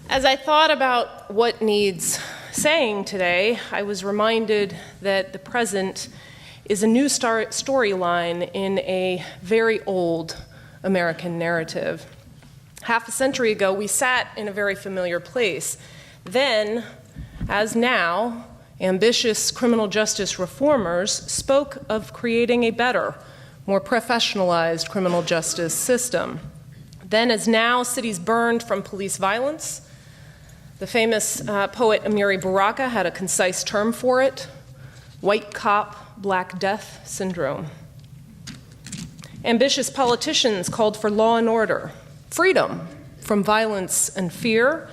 As I thought about what needs saying today, I was reminded that the present is a new storyline in a very old American narrative. Half a century ago, we sat in a very familiar place. Then, as now, ambitious criminal justice reformers spoke of creating a better, more professionalized criminal justice system. Then, as now, cities burned from police violence. The famous poet Amiri Baraka had a concise term for it: white cop, black death syndrome. Ambitious politicians called for law and order, freedom from violence and fear.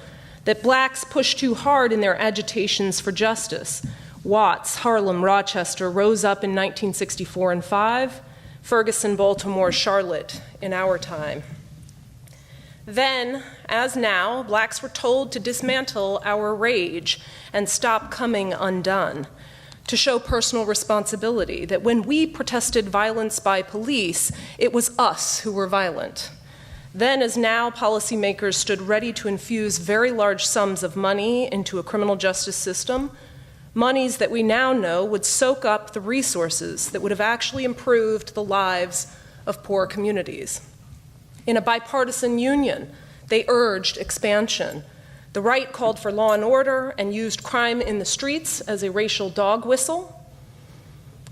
that blacks pushed too hard in their agitations for justice. Watts, Harlem, Rochester rose up in 1964 and 5, Ferguson, Baltimore, Charlotte in our time. Then, as now, blacks were told to dismantle our rage and stop coming undone, to show personal responsibility, that when we protested violence by police, it was us who were violent. Then, as now, policymakers stood ready to infuse very large sums of money into a criminal justice system, monies that we now know would soak up the resources that would have actually improved the lives of poor communities. In a bipartisan union, they urged expansion. The right called for law and order and used crime in the streets as a racial dog whistle.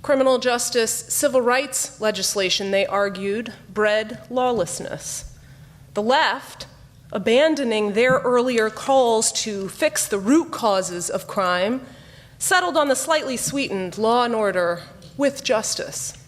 Criminal justice, civil rights legislation, they argued, bred lawlessness. The left, abandoning their earlier calls to fix the root causes of crime, settled on the slightly sweetened law and order with justice.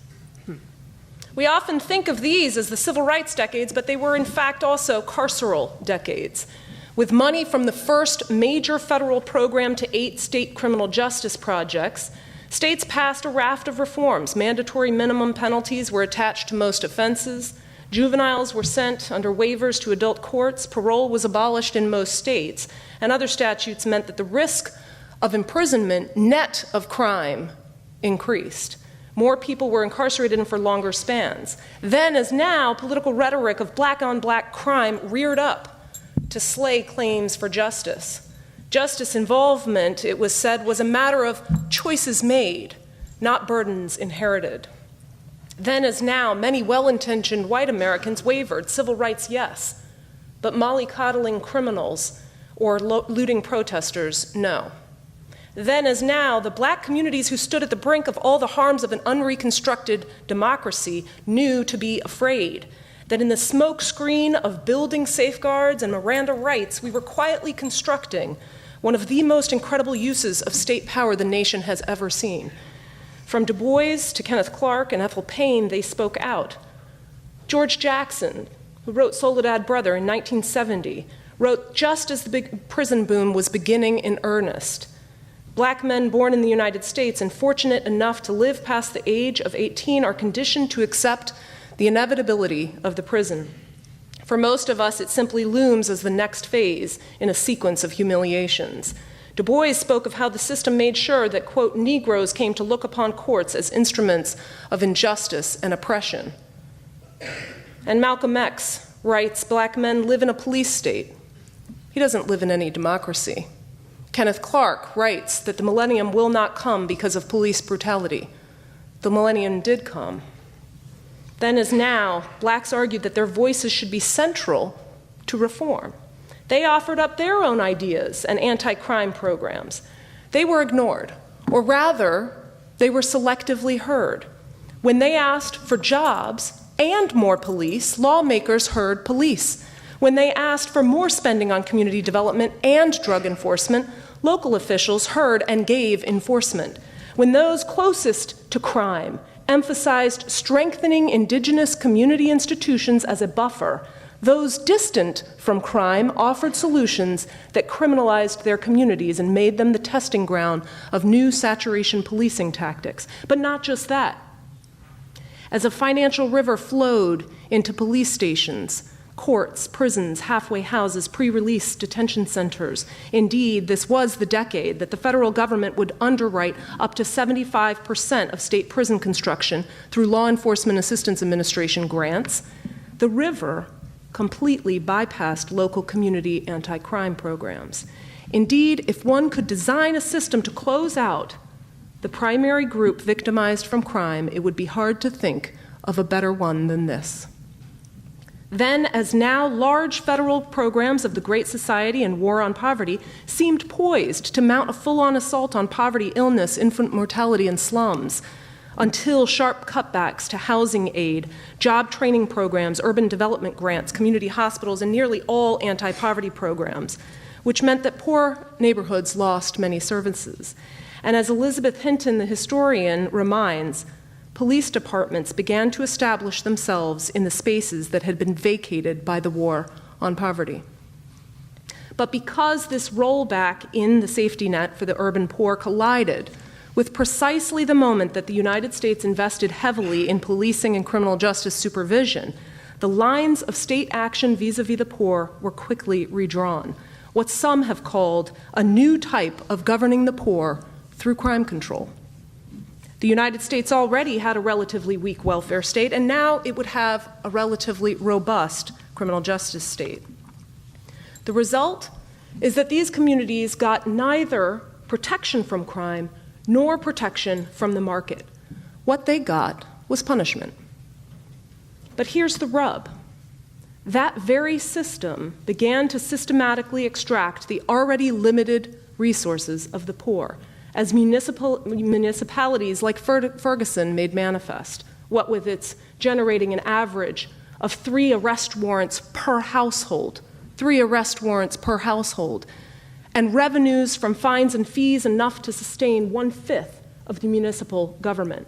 We often think of these as the civil rights decades, but they were in fact also carceral decades. With money from the first major federal program to 8 state criminal justice projects, states passed a raft of reforms. Mandatory minimum penalties were attached to most offenses. Juveniles were sent under waivers to adult courts. Parole was abolished in most states. And other statutes meant that the risk of imprisonment, net of crime, increased. More people were incarcerated and for longer spans. Then, as now, political rhetoric of black-on-black crime reared up to slay claims for justice. Justice involvement, it was said, was a matter of choices made, not burdens inherited. Then, as now, many well-intentioned white Americans wavered. Civil rights, yes, but mollycoddling criminals or looting protesters, no. Then, as now, the black communities who stood at the brink of all the harms of an unreconstructed democracy knew to be afraid, that in the smoke screen of building safeguards and Miranda rights, we were quietly constructing one of the most incredible uses of state power the nation has ever seen. From Du Bois to Kenneth Clark and Ethel Payne, they spoke out. George Jackson, who wrote Soledad Brother in 1970, wrote just as the big prison boom was beginning in earnest. Black men born in the United States and fortunate enough to live past the age of 18 are conditioned to accept the inevitability of the prison. For most of us, it simply looms as the next phase in a sequence of humiliations. Du Bois spoke of how the system made sure that, quote, Negroes came to look upon courts as instruments of injustice and oppression. And Malcolm X writes, black men live in a police state. He doesn't live in any democracy. Kenneth Clark writes that the millennium will not come because of police brutality. The millennium did come. Then, as now, blacks argued that their voices should be central to reform. They offered up their own ideas and anti-crime programs. They were ignored, or rather, they were selectively heard. When they asked for jobs and more police, lawmakers heard police. When they asked for more spending on community development and drug enforcement, local officials heard and gave enforcement. When those closest to crime emphasized strengthening indigenous community institutions as a buffer, those distant from crime offered solutions that criminalized their communities and made them the testing ground of new saturation policing tactics. But not just that. As a financial river flowed into police stations, courts, prisons, halfway houses, pre-release detention centers. Indeed, this was the decade that the federal government would underwrite up to 75% of state prison construction through Law Enforcement Assistance Administration grants. The river completely bypassed local community anti-crime programs. Indeed, if one could design a system to close out the primary group victimized from crime, it would be hard to think of a better one than this. Then, as now, large federal programs of the Great Society and War on Poverty seemed poised to mount a full-on assault on poverty, illness, infant mortality, and slums, until sharp cutbacks to housing aid, job training programs, urban development grants, community hospitals, and nearly all anti-poverty programs, which meant that poor neighborhoods lost many services. And as Elizabeth Hinton, the historian, reminds, police departments began to establish themselves in the spaces that had been vacated by the war on poverty. But because this rollback in the safety net for the urban poor collided with precisely the moment that the United States invested heavily in policing and criminal justice supervision, the lines of state action vis-a-vis the poor were quickly redrawn, what some have called a new type of governing the poor through crime control. The United States already had a relatively weak welfare state, and now it would have a relatively robust criminal justice state. The result is that these communities got neither protection from crime nor protection from the market. What they got was punishment. But here's the rub. That very system began to systematically extract the already limited resources of the poor, as municipalities like Ferguson made manifest, what with its generating an average of 3 arrest warrants per household, and revenues from fines and fees enough to sustain 1/5 of the municipal government.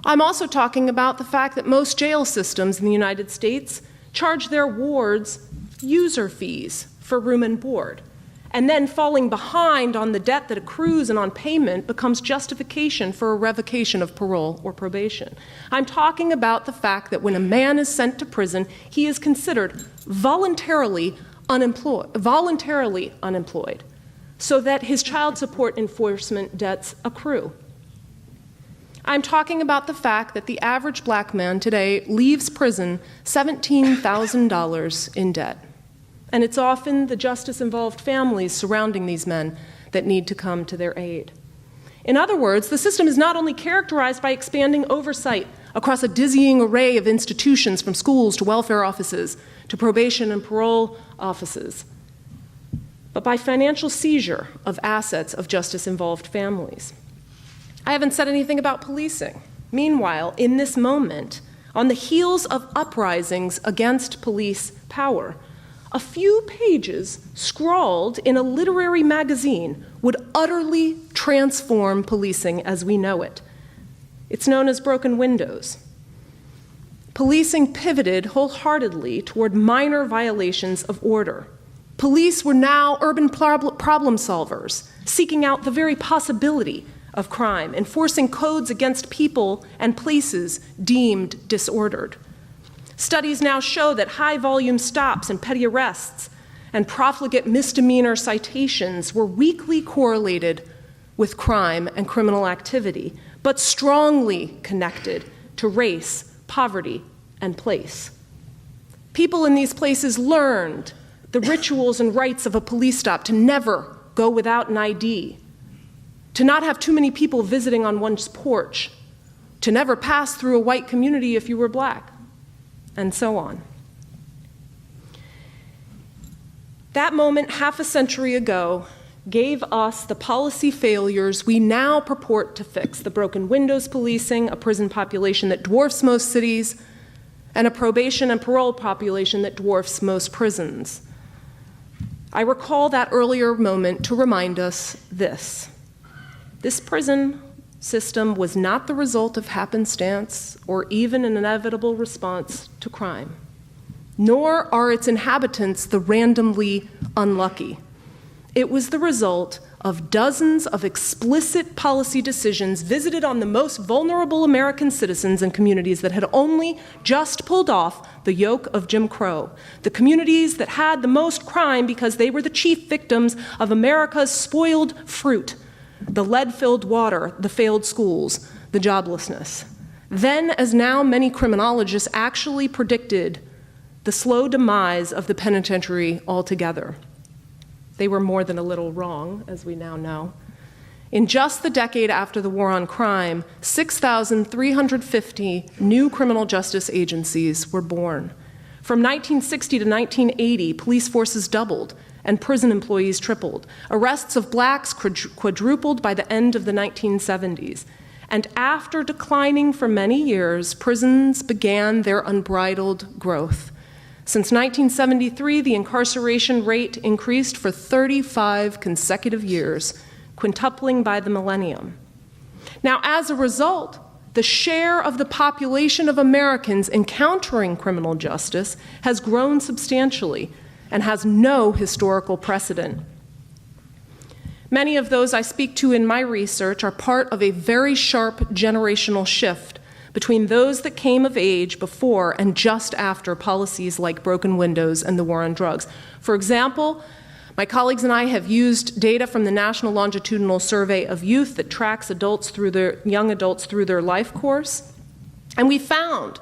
I'm also talking about the fact that most jail systems in the United States charge their wards user fees for room and board, and then falling behind on the debt that accrues and on payment becomes justification for a revocation of parole or probation. I'm talking about the fact that when a man is sent to prison, he is considered voluntarily unemployed, so that his child support enforcement debts accrue. I'm talking about the fact that the average black man today leaves prison $17,000 in debt. And it's often the justice-involved families surrounding these men that need to come to their aid. In other words, the system is not only characterized by expanding oversight across a dizzying array of institutions, from schools to welfare offices to probation and parole offices, but by financial seizure of assets of justice-involved families. I haven't said anything about policing. Meanwhile, in this moment, on the heels of uprisings against police power, a few pages scrawled in a literary magazine would utterly transform policing as we know it. It's known as Broken Windows. Policing pivoted wholeheartedly toward minor violations of order. Police were now urban problem solvers, seeking out the very possibility of crime, enforcing codes against people and places deemed disordered. Studies now show that high-volume stops and petty arrests and profligate misdemeanor citations were weakly correlated with crime and criminal activity, but strongly connected to race, poverty, and place. People in these places learned the rituals and rites of a police stop, to never go without an ID, to not have too many people visiting on one's porch, to never pass through a white community if you were black, and so on. That moment, half a century ago, gave us the policy failures we now purport to fix: the broken windows policing, a prison population that dwarfs most cities, and a probation and parole population that dwarfs most prisons. I recall that earlier moment to remind us this: this prison system was not the result of happenstance or even an inevitable response to crime, nor are its inhabitants the randomly unlucky. It was the result of dozens of explicit policy decisions visited on the most vulnerable American citizens and communities that had only just pulled off the yoke of Jim Crow, the communities that had the most crime because they were the chief victims of America's spoiled fruit: the lead-filled water, the failed schools, the joblessness. Then, as now, many criminologists actually predicted the slow demise of the penitentiary altogether. They were more than a little wrong, as we now know. In just the decade after the war on crime, 6,350 new criminal justice agencies were born. From 1960 to 1980, police forces doubled and prison employees tripled. Arrests of blacks quadrupled by the end of the 1970s. And after declining for many years, prisons began their unbridled growth. Since 1973, the incarceration rate increased for 35 consecutive years, quintupling by the millennium. Now, as a result, the share of the population of Americans encountering criminal justice has grown substantially, and has no historical precedent. Many of those I speak to in my research are part of a very sharp generational shift between those that came of age before and just after policies like broken windows and the war on drugs. For example, my colleagues and I have used data from the National Longitudinal Survey of Youth that tracks young adults through their life course, and we found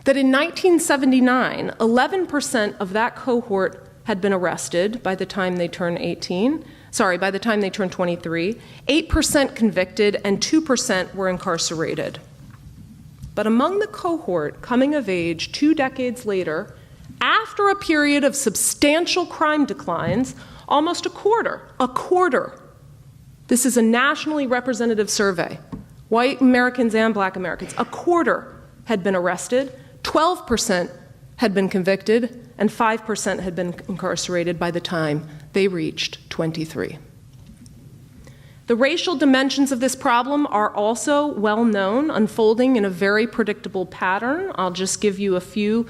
that in 1979, 11% of that cohort had been arrested by the time they turned 23, 8% convicted, and 2% were incarcerated. But among the cohort coming of age 2 decades later, after a period of substantial crime declines, almost a quarter, this is a nationally representative survey, white Americans and black Americans, a quarter had been arrested, 12% had been convicted, and 5% had been incarcerated by the time they reached 23. The racial dimensions of this problem are also well known, unfolding in a very predictable pattern. I'll just give you a few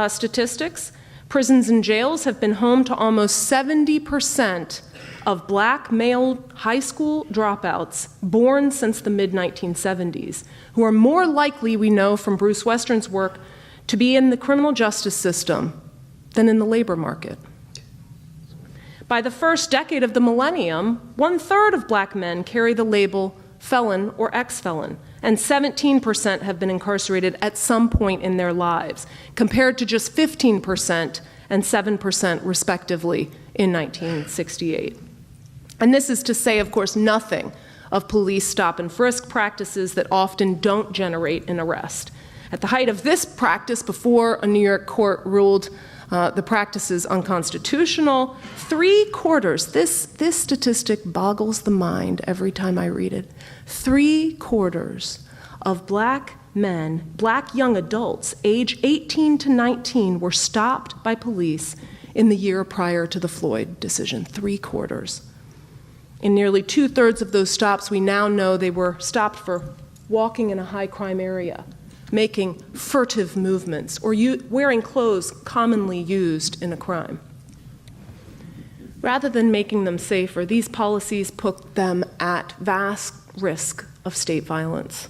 statistics. Prisons and jails have been home to almost 70% of black male high school dropouts born since the mid-1970s, who are more likely, we know from Bruce Western's work, to be in the criminal justice system than in the labor market. By the first decade of the millennium, 1/3 of black men carry the label felon or ex-felon, and 17% have been incarcerated at some point in their lives, compared to just 15% and 7% respectively in 1968. And this is to say, of course, nothing of police stop and frisk practices that often don't generate an arrest. At the height of this practice, before a New York court ruled the practices unconstitutional, 3/4, this statistic boggles the mind every time I read it, 3/4 of black men, black young adults, age 18 to 19, were stopped by police in the year prior to the Floyd decision, 3/4. In nearly 2/3 of those stops, we now know they were stopped for walking in a high crime area, making furtive movements, or wearing clothes commonly used in a crime. Rather than making them safer, these policies put them at vast risk of state violence.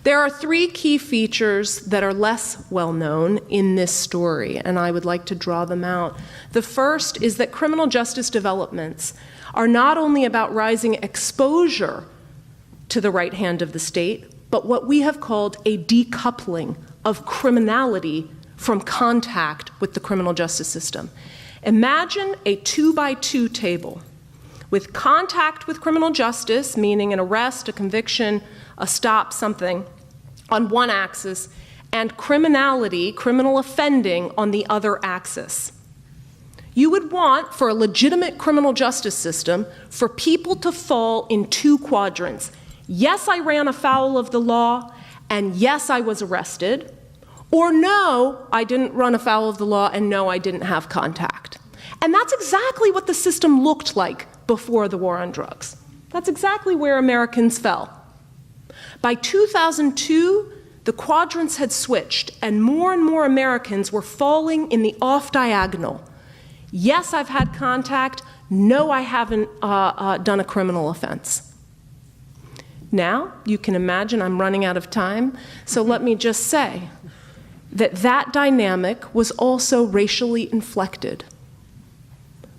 There are 3 key features that are less well known in this story, and I would like to draw them out. The first is that criminal justice developments are not only about rising exposure to the right hand of the state, but what we have called a decoupling of criminality from contact with the criminal justice system. Imagine a 2x2 table with contact with criminal justice, meaning an arrest, a conviction, a stop, something, on one axis, and criminality, criminal offending, on the other axis. You would want, for a legitimate criminal justice system, for people to fall in 2 quadrants. Yes, I ran afoul of the law, and yes, I was arrested, or no, I didn't run afoul of the law, and no, I didn't have contact. And that's exactly what the system looked like before the war on drugs. That's exactly where Americans fell. By 2002, the quadrants had switched, and more Americans were falling in the off-diagonal. Yes, I've had contact. No, I haven't done a criminal offense. Now, you can imagine I'm running out of time, so let me just say that that dynamic was also racially inflected.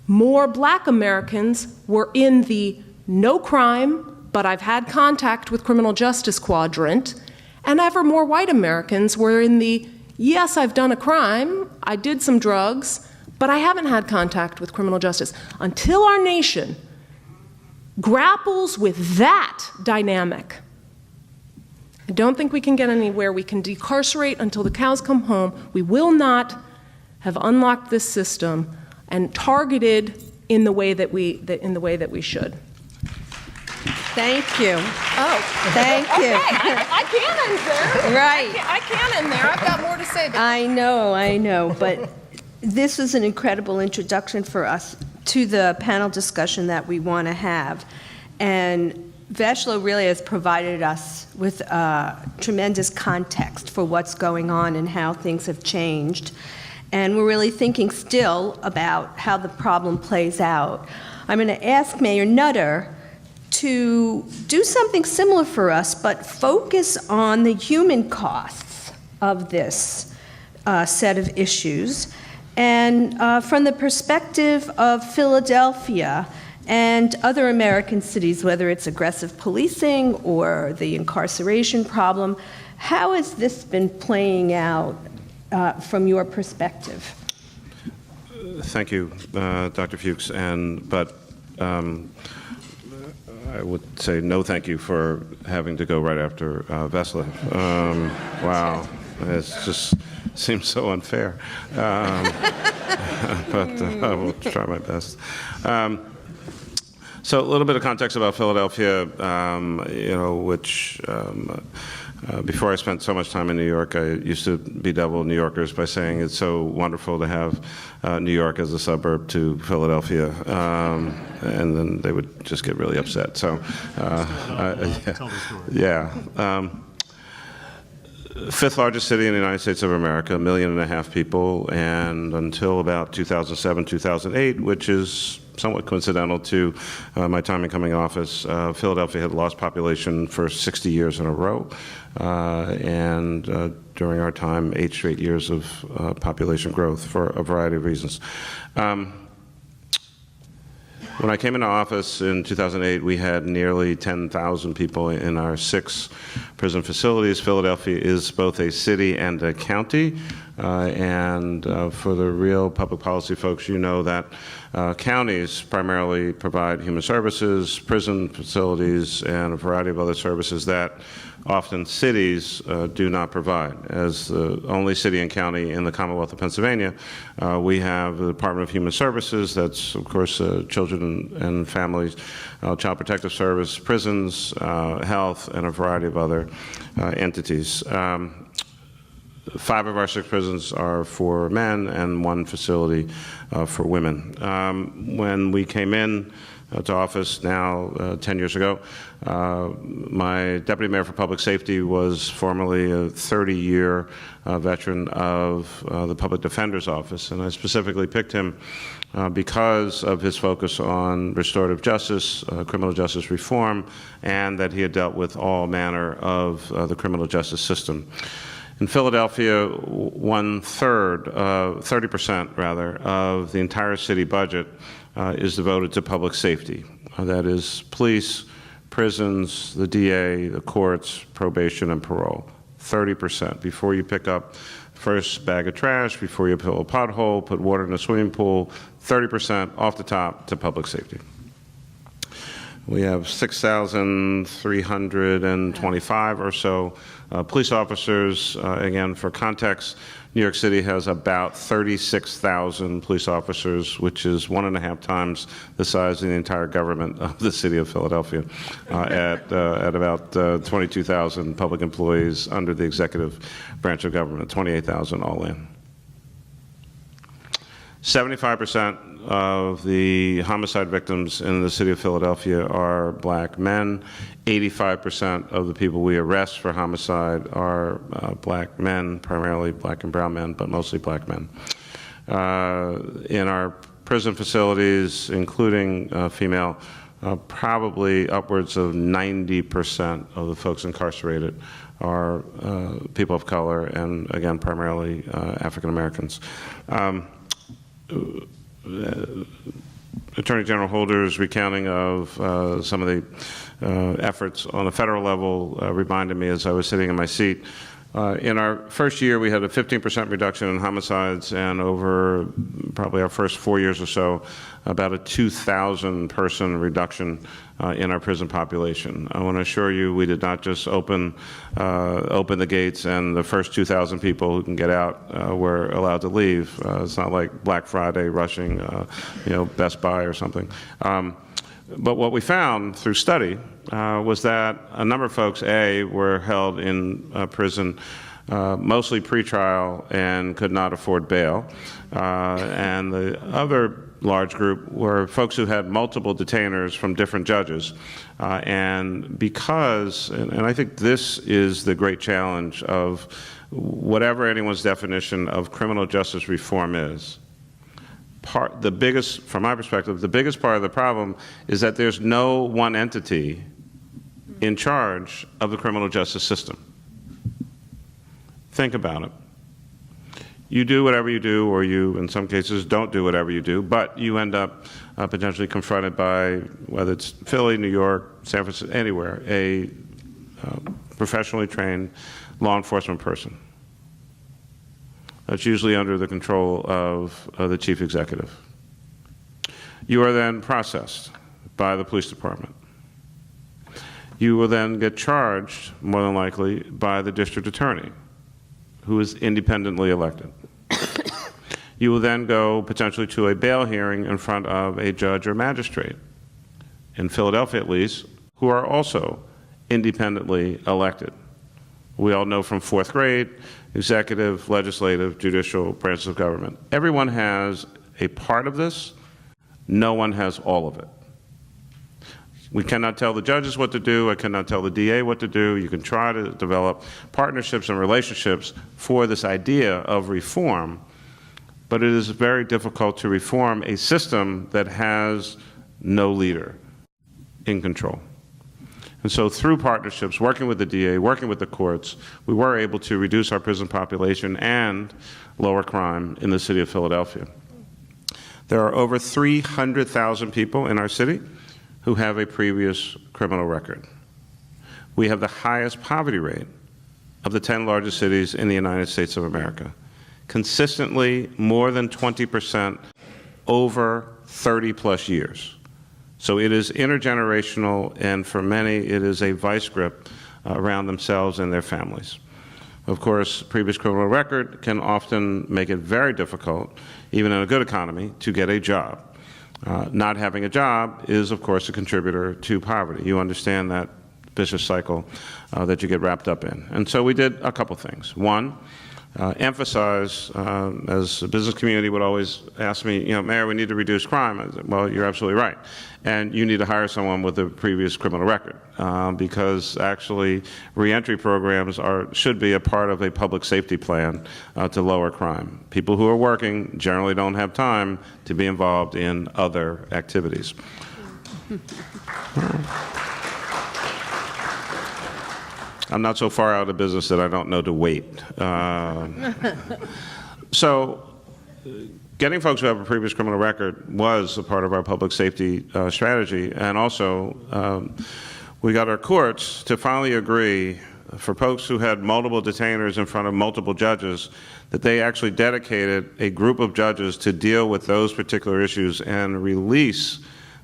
More black Americans were in the no crime, but I've had contact with criminal justice quadrant, and ever more white Americans were in the yes, I've done a crime, I did some drugs, but I haven't had contact with criminal justice. Until our nation grapples with that dynamic, I don't think we can get anywhere. We can decarcerate until the cows come home. We will not have unlocked this system and targeted in the way that we should. Thank you. Oh, thank you. Okay, I can end there. Right. I can end there. I've got more to say. I know, but this is an incredible introduction for us to the panel discussion that we want to have. And Veshlo really has provided us with tremendous context for what's going on and how things have changed. And we're really thinking still about how the problem plays out. I'm going to ask Mayor Nutter to do something similar for us, but focus on the human costs of this set of issues. And from the perspective of Philadelphia and other American cities, whether it's aggressive policing or the incarceration problem, how has this been playing out from your perspective? Thank you, Dr. Fuchs, but I would say no thank you for having to go right after Vesla. Wow, it just seems so unfair, but I will try my best. So a little bit of context about Philadelphia, which before I spent so much time in New York, I used to bedevil New Yorkers by saying it's so wonderful to have New York as a suburb to Philadelphia, and then they would just get really upset. So, fifth largest city in the United States of America, 1.5 million people, and until about 2007, 2008, which is somewhat coincidental to my time in coming office, Philadelphia had lost population for 60 years in a row, and during our time, 8 straight years of population growth for a variety of reasons. When I came into office in 2008, we had nearly 10,000 people in our 6 prison facilities. Philadelphia is both a city and a county, and for the real public policy folks, you know that counties primarily provide human services, prison facilities, and a variety of other services that often cities do not provide. As the only city and county in the Commonwealth of Pennsylvania, we have the Department of Human Services, that's of course Children and Families, Child Protective Service, prisons, health, and a variety of other entities. 5 of our 6 prisons are for men and 1 facility for women. When we came in to office now 10 years ago, my deputy mayor for public safety was formerly a 30-year veteran of the public defender's office, and I specifically picked him because of his focus on restorative justice, criminal justice reform, and that he had dealt with all manner of the criminal justice system. In Philadelphia, 30% rather, of the entire city budget is devoted to public safety. That is police, prisons, the DA, the courts, probation, and parole. 30%. Before you pick up first bag of trash, before you fill a pothole, put water in a swimming pool, 30% off the top to public safety. We have 6,325 or so police officers. Again, for context, New York City has about 36,000 police officers, which is 1.5 times the size of the entire government of the city of Philadelphia, at about 22,000 public employees under the executive branch of government, 28,000 all in. 75% of the homicide victims in the city of Philadelphia are black men. 85% of the people we arrest for homicide are black men, primarily black and brown men, but mostly black men. In our prison facilities, including female, probably upwards of 90% of the folks incarcerated are people of color, and again, primarily African Americans. Attorney General Holder's recounting of some of the efforts on the federal level reminded me as I was sitting in my seat. In our first year, we had a 15% reduction in homicides, and over probably our first 4 years or so, about a 2,000 person reduction in our prison population. I want to assure you, we did not just open the gates and the first 2,000 people who can get out were allowed to leave. It's not like Black Friday rushing, Best Buy or something. But what we found through study was that a number of folks, A, were held in prison mostly pretrial and could not afford bail. And the other large group were folks who had multiple detainers from different judges. And because, and I think this is the great challenge of whatever anyone's definition of criminal justice reform is, the biggest, from my perspective, the biggest part of the problem is that there's no one entity in charge of the criminal justice system. Think about it. You do whatever you do, or you, in some cases, don't do whatever you do, but you end up potentially confronted by, whether it's Philly, New York, San Francisco, anywhere, a professionally trained law enforcement person. That's usually under the control of the chief executive. You are then processed by the police department. You will then get charged, more than likely, by the district attorney, who is independently elected. You will then go potentially to a bail hearing in front of a judge or magistrate, in Philadelphia at least, who are also independently elected. We all know from fourth grade, executive, legislative, judicial branches of government. Everyone has a part of this. No one has all of it. We cannot tell the judges what to do. I cannot tell the DA what to do. You can try to develop partnerships and relationships for this idea of reform, but it is very difficult to reform a system that has no leader in control. And so through partnerships, working with the DA, working with the courts, we were able to reduce our prison population and lower crime in the city of Philadelphia. There are over 300,000 people in our city who have a previous criminal record. We have the highest poverty rate of the 10 largest cities in the United States of America. Consistently more than 20% over 30-plus years. So it is intergenerational, and for many, it is a vice grip around themselves and their families. Of course, previous criminal record can often make it very difficult, even in a good economy, to get a job. Not having a job is, of course, a contributor to poverty. You understand that vicious cycle that you get wrapped up in. And so we did a couple things. One, emphasize, as the business community would always ask me, Mayor, we need to reduce crime. I said, well, you're absolutely right. And you need to hire someone with a previous criminal record, because actually reentry programs should be a part of a public safety plan to lower crime. People who are working generally don't have time to be involved in other activities. I'm not so far out of business that I don't know to wait. So getting folks who have a previous criminal record was a part of our public safety strategy. And also, we got our courts to finally agree for folks who had multiple detainers in front of multiple judges, that they actually dedicated a group of judges to deal with those particular issues and release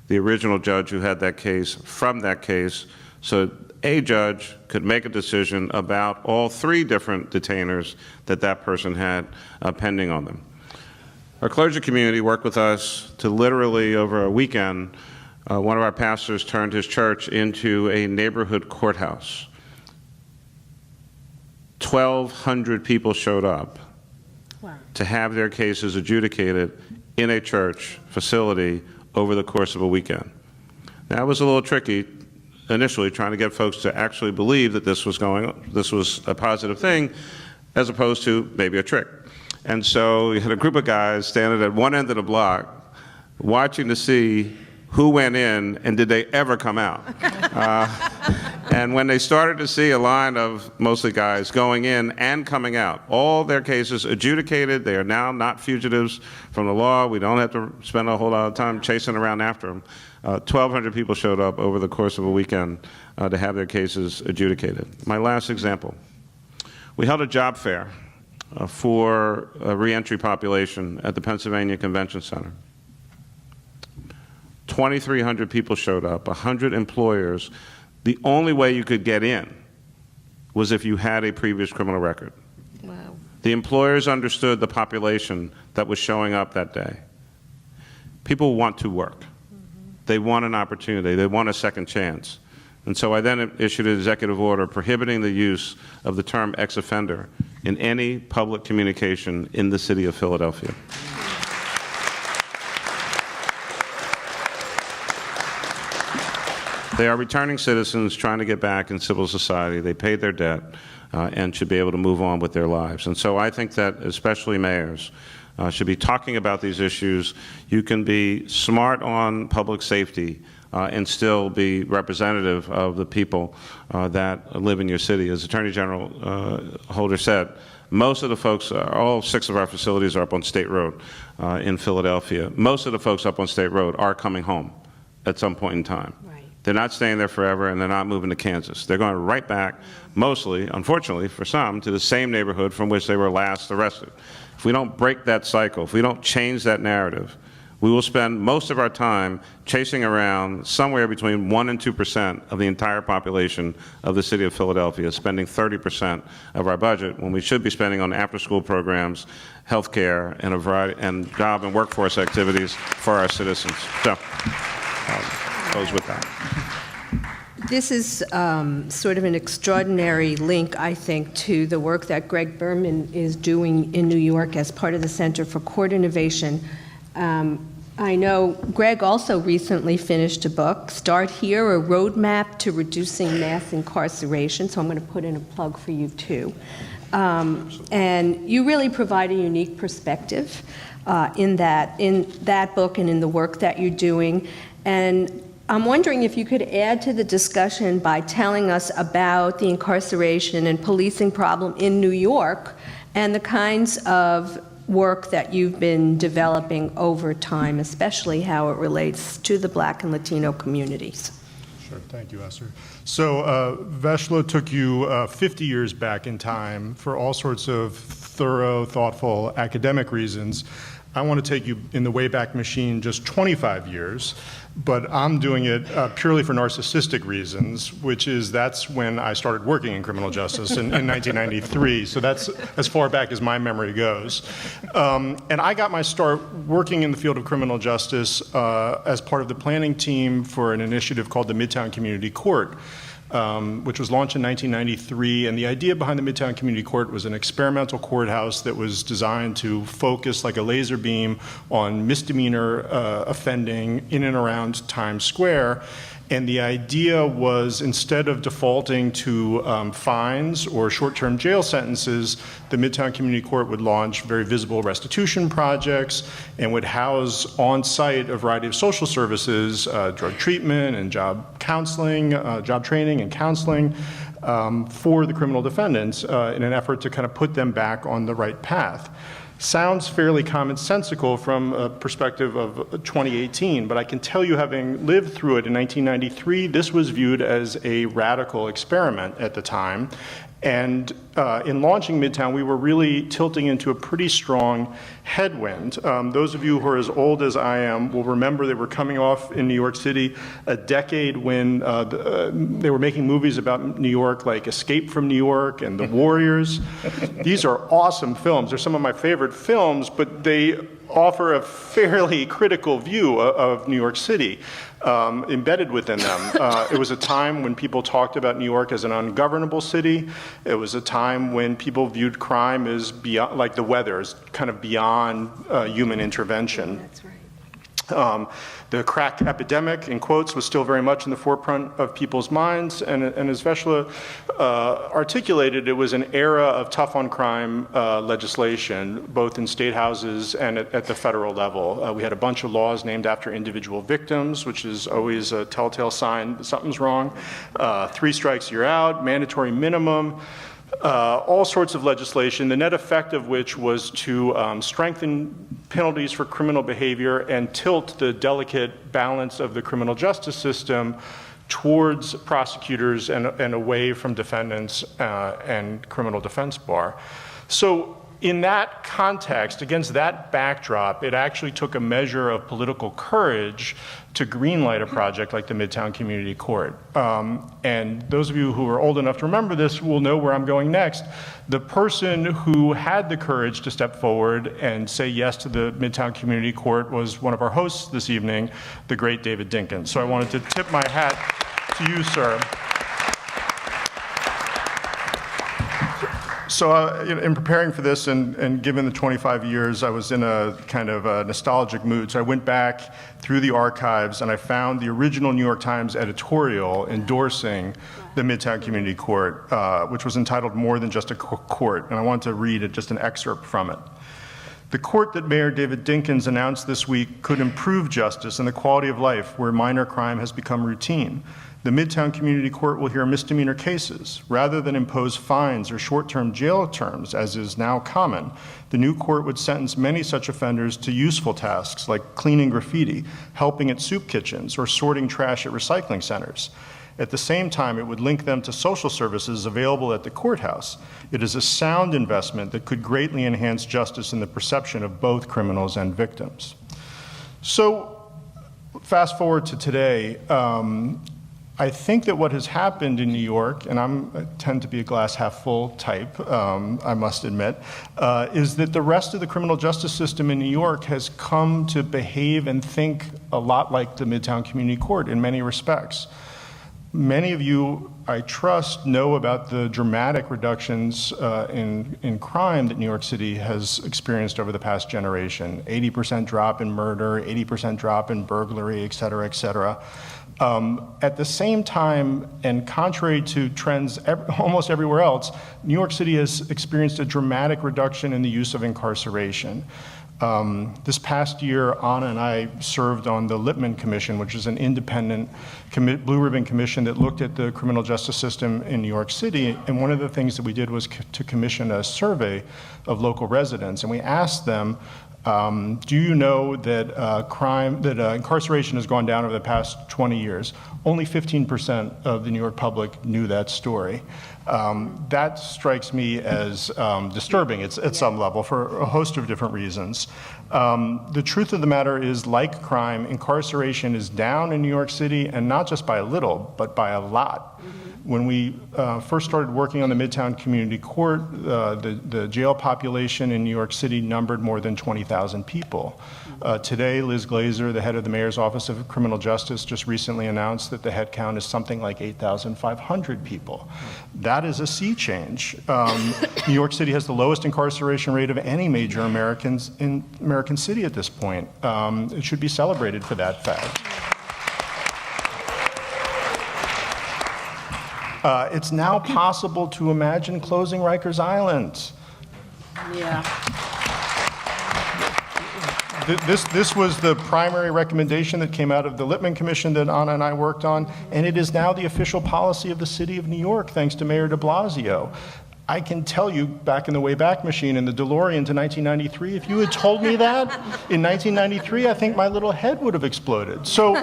the original judge who had that case from that case, so a judge could make a decision about all 3 different detainers that that person had pending on them. Our clergy community worked with us to literally, over a weekend, one of our pastors turned his church into a neighborhood courthouse. 1,200 people showed up to have their cases adjudicated in a church facility over the course of a weekend. That was a little tricky initially, trying to get folks to actually believe that this was a positive thing, as opposed to maybe a trick. And so we had a group of guys standing at one end of the block, watching to see who went in and did they ever come out. And when they started to see a line of mostly guys going in and coming out, all their cases adjudicated, they are now not fugitives from the law, we don't have to spend a whole lot of time chasing around after them. 1,200 people showed up over the course of a weekend to have their cases adjudicated. My last example, we held a job fair for a reentry population at the Pennsylvania Convention Center. 2,300 people showed up, 100 employers. The only way you could get in was if you had a previous criminal record. Wow. The employers understood the population that was showing up that day. People want to work. They want an opportunity. They want a second chance. And so I then issued an executive order prohibiting the use of the term ex-offender in any public communication in the city of Philadelphia. They are returning citizens trying to get back in civil society. They paid their debt and should be able to move on with their lives. And so I think that especially mayors should be talking about these issues. You can be smart on public safety and still be representative of the people that live in your city. As Attorney General Holder said, most of the folks, all 6 of our facilities are up on State Road in Philadelphia. Most of the folks up on State Road are coming home at some point in time. They're not staying there forever, and they're not moving to Kansas. They're going right back, mostly, unfortunately for some, to the same neighborhood from which they were last arrested. If we don't break that cycle, if we don't change that narrative, we will spend most of our time chasing around somewhere between 1% and 2% of the entire population of the city of Philadelphia, spending 30% of our budget when we should be spending on after-school programs, health care, and a variety, and job and workforce activities for our citizens. So, goes with that. This is sort of an extraordinary link, I think, to the work that Greg Berman is doing in New York as part of the Center for Court Innovation. I know Greg also recently finished a book, Start Here, A Roadmap to Reducing Mass Incarceration, so I'm going to put in a plug for you too. And you really provide a unique perspective in that book and in the work that you're doing. And I'm wondering if you could add to the discussion by telling us about the incarceration and policing problem in New York and the kinds of work that you've been developing over time, especially how it relates to the Black and Latino communities. Sure, thank you, Esther. So Veshla took you 50 years back in time for all sorts of thorough, thoughtful academic reasons. I want to take you in the Wayback Machine just 25 years, but I'm doing it purely for narcissistic reasons, which is that's when I started working in criminal justice in 1993, so that's as far back as my memory goes. And I got my start working in the field of criminal justice as part of the planning team for an initiative called the Midtown Community Court, which was launched in 1993, and the idea behind the Midtown Community Court was an experimental courthouse that was designed to focus like a laser beam on misdemeanor offending in and around Times Square. And the idea was, instead of defaulting to fines or short-term jail sentences, the Midtown Community Court would launch very visible restitution projects and would house on-site a variety of social services, drug treatment and job counseling, job training and counseling for the criminal defendants in an effort to kind of put them back on the right path. Sounds fairly commonsensical from a perspective of 2018, but I can tell you, having lived through it in 1993, this was viewed as a radical experiment at the time. And in launching Midtown, we were really tilting into a pretty strong headwind. Those of you who are as old as I am will remember they were coming off in New York City a decade when they were making movies about New York like Escape from New York and The Warriors. These are awesome films. They're some of my favorite films, but they offer a fairly critical view of New York City embedded within them. It was a time when people talked about New York as an ungovernable city. It was a time when people viewed crime as beyond, like the weather, as kind of beyond human intervention. That's right. The crack epidemic, in quotes, was still very much in the forefront of people's minds, and as Veshla articulated, it was an era of tough on crime legislation, both in state houses and at the federal level. We had a bunch of laws named after individual victims, which is always a telltale sign that something's wrong. 3 strikes, you're out, mandatory minimum. All sorts of legislation, the net effect of which was to strengthen penalties for criminal behavior and tilt the delicate balance of the criminal justice system towards prosecutors and away from defendants and criminal defense bar. So in that context, against that backdrop, it actually took a measure of political courage to greenlight a project like the Midtown Community Court. And those of you who are old enough to remember this will know where I'm going next. The person who had the courage to step forward and say yes to the Midtown Community Court was one of our hosts this evening, the great David Dinkins. So I wanted to tip my hat to you, sir. So in preparing for this and given the 25 years, I was in a kind of a nostalgic mood. So I went back through the archives and I found the original New York Times editorial endorsing the Midtown Community Court, which was entitled More Than Just a Court. And I want to read just an excerpt from it. The court that Mayor David Dinkins announced this week could improve justice and the quality of life where minor crime has become routine. The Midtown Community Court will hear misdemeanor cases. Rather than impose fines or short-term jail terms, as is now common, the new court would sentence many such offenders to useful tasks like cleaning graffiti, helping at soup kitchens, or sorting trash at recycling centers. At the same time, it would link them to social services available at the courthouse. It is a sound investment that could greatly enhance justice in the perception of both criminals and victims. So, fast forward to today, I think that what has happened in New York, and I tend to be a glass half full type, I must admit, is that the rest of the criminal justice system in New York has come to behave and think a lot like the Midtown Community Court in many respects. Many of you, I trust, know about the dramatic reductions in crime that New York City has experienced over the past generation. 80% drop in murder, 80% drop in burglary, et cetera, et cetera. At the same time, and contrary to trends almost everywhere else, New York City has experienced a dramatic reduction in the use of incarceration. This past year, Anna and I served on the Lippman Commission, which is an independent blue ribbon commission that looked at the criminal justice system in New York City. And one of the things that we did was to commission a survey of local residents. And we asked them, do you know that incarceration has gone down over the past 20 years? Only 15% of the New York public knew that story. That strikes me as disturbing at some level for a host of different reasons. The truth of the matter is, like crime, incarceration is down in New York City, and not just by a little, but by a lot. When we first started working on the Midtown Community Court, the jail population in New York City numbered more than 20,000 people. Today, Liz Glazer, the head of the Mayor's Office of Criminal Justice, just recently announced that the head count is something like 8,500 people. That is a sea change. New York City has the lowest incarceration rate of any major American city at this point. It should be celebrated for that fact. It's now possible to imagine closing Rikers Island. Yeah. This was the primary recommendation that came out of the Lippman Commission that Anna and I worked on, and it is now the official policy of the city of New York, thanks to Mayor de Blasio. I can tell you, back in the Wayback Machine in the DeLorean to 1993, if you had told me that in 1993, I think my little head would have exploded. So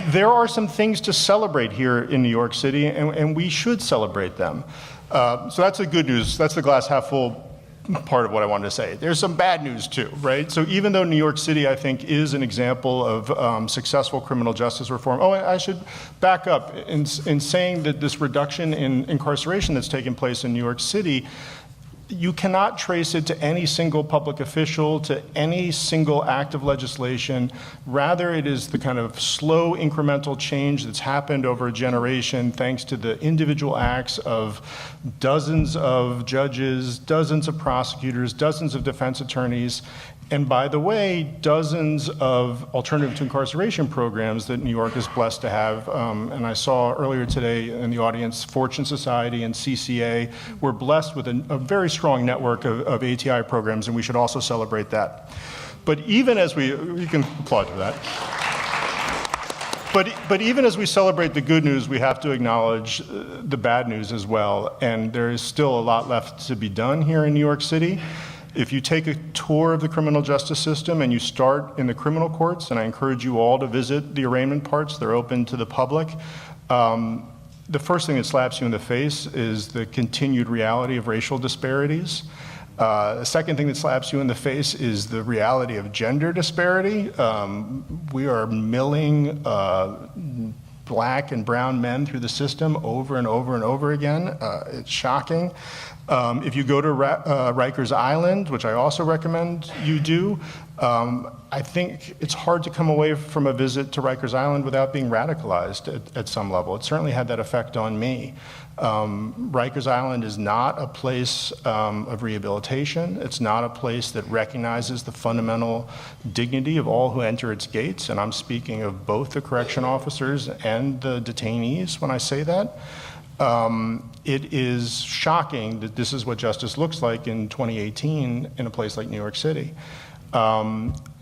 there are some things to celebrate here in New York City, and we should celebrate them. So that's the good news. That's the glass half full part of what I wanted to say. There's some bad news too, right? So even though New York City, I think, is an example of successful criminal justice reform, I should back up in saying that this reduction in incarceration that's taken place in New York City, you cannot trace it to any single public official, to any single act of legislation. Rather, it is the kind of slow incremental change that's happened over a generation thanks to the individual acts of dozens of judges, dozens of prosecutors, dozens of defense attorneys, and by the way, dozens of alternative to incarceration programs that New York is blessed to have. And I saw earlier today in the audience, Fortune Society and CCA. We're blessed with a very strong network of ATI programs, and we should also celebrate that. But even as you can applaud to that. But even as we celebrate the good news, we have to acknowledge the bad news as well. And there is still a lot left to be done here in New York City. If you take a tour of the criminal justice system and you start in the criminal courts, and I encourage you all to visit the arraignment parts, they're open to the public, the first thing that slaps you in the face is the continued reality of racial disparities. The second thing that slaps you in the face is the reality of gender disparity. We are milling black and brown men through the system over and over and over again. It's shocking. If you go to Rikers Island, which I also recommend you do, I think it's hard to come away from a visit to Rikers Island without being radicalized at some level. It certainly had that effect on me. Rikers Island is not a place of rehabilitation. It's not a place that recognizes the fundamental dignity of all who enter its gates, and I'm speaking of both the correction officers and the detainees when I say that. It is shocking that this is what justice looks like in 2018 in a place like New York City.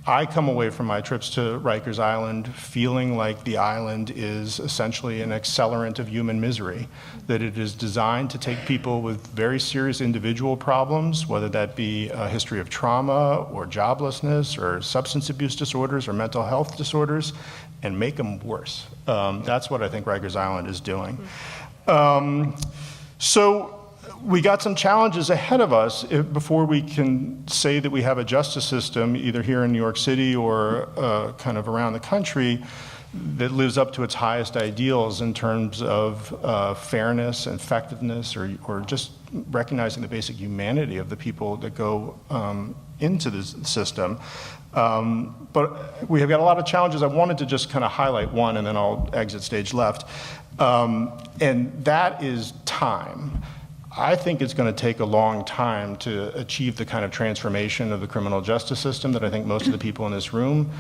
I come away from my trips to Rikers Island feeling like the island is essentially an accelerant of human misery, that it is designed to take people with very serious individual problems, whether that be a history of trauma or joblessness or substance abuse disorders or mental health disorders, and make them worse. That's what I think Rikers Island is doing. So we got some challenges ahead of us before we can say that we have a justice system, either here in New York City or kind of around the country, that lives up to its highest ideals in terms of fairness and effectiveness, or just recognizing the basic humanity of the people that go into this system. But we have got a lot of challenges. I wanted to just kind of highlight one, and then I'll exit stage left. And that is time. I think it's going to take a long time to achieve the kind of transformation of the criminal justice system that I think most of the people in this room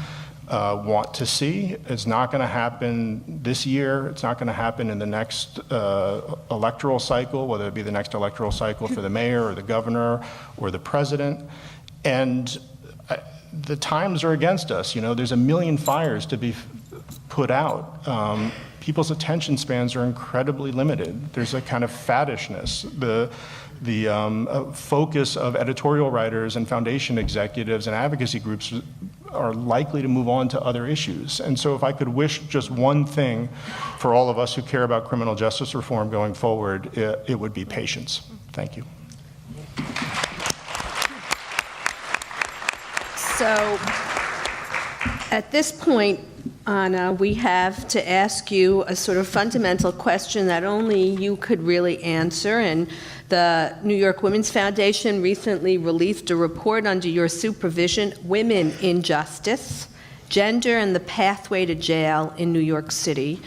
want to see. It's not going to happen this year. It's not going to happen in the next electoral cycle, whether it be the next electoral cycle for the mayor or the governor or the president. And the times are against us. You know, there's a million fires to be put out. People's attention spans are incredibly limited. There's a kind of faddishness. The focus of editorial writers and foundation executives and advocacy groups are likely to move on to other issues. And so if I could wish just one thing for all of us who care about criminal justice reform going forward, it would be patience. Thank you. So at this point, Anna, we have to ask you a sort of fundamental question that only you could really answer. And the New York Women's Foundation recently released a report under your supervision, Women in Justice, Gender and the Pathway to Jail in New York City,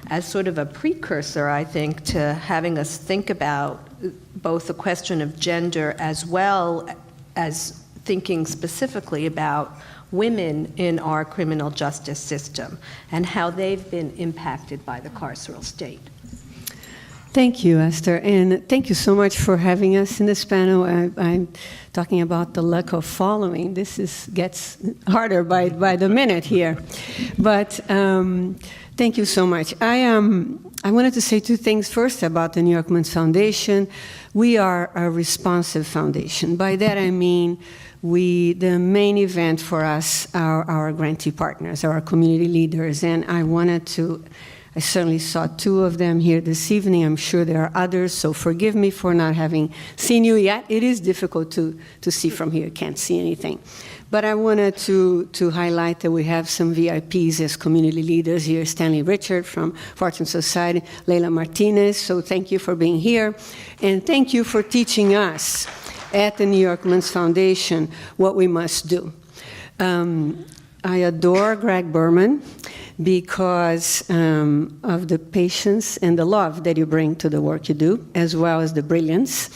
as sort of a precursor, I think, to having us think about both the question of gender as well as thinking specifically about women in our criminal justice system and how they've been impacted by the carceral state. Thank you, Esther, and thank you so much for having us in this panel. I'm talking about the lack of following. This gets harder by the minute here, but thank you so much. I wanted to say two things. First, about the New York Women's Foundation. We are a responsive foundation. By that I mean the main event for us are our grantee partners, our community leaders, and I certainly saw two of them here this evening. I'm sure there are others, so forgive me for not having seen you yet. It is difficult to see from here, can't see anything. But I wanted to highlight that we have some VIPs as community leaders here, Stanley Richard from Fortune Society, Leila Martinez, so thank you for being here, and thank you for teaching us at the New York Women's Foundation what we must do. I adore Greg Berman because of the patience and the love that you bring to the work you do, as well as the brilliance.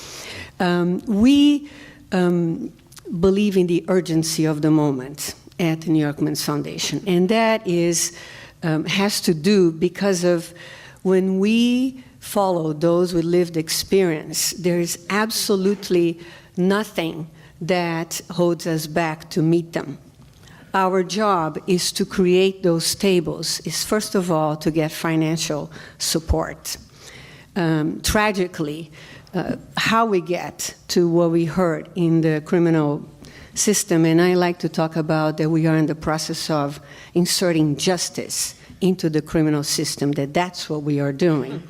We believe in the urgency of the moment at the New York Women's Foundation, and that has to do because of when we follow those with lived experience, there is absolutely nothing that holds us back to meet them. Our job is to create those tables, is first of all to get financial support. Tragically, how we get to what we heard in the criminal system, and I like to talk about that we are in the process of inserting justice into the criminal system, that's what we are doing,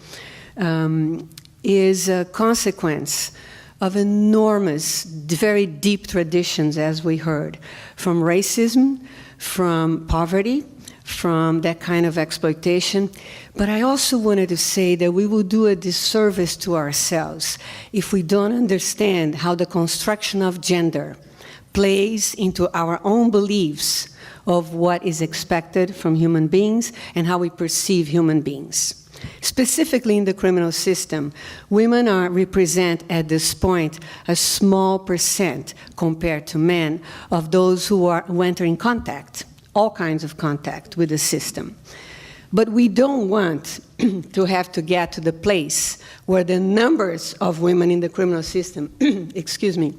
is a consequence of enormous, very deep traditions, as we heard, from racism, from poverty, from that kind of exploitation. But I also wanted to say that we will do a disservice to ourselves if we don't understand how the construction of gender plays into our own beliefs of what is expected from human beings and how we perceive human beings. Specifically in the criminal system, women represent at this point a small percent compared to men of those who enter in contact, all kinds of contact with the system. But we don't want to have to get to the place where the numbers of women in the criminal system, excuse me,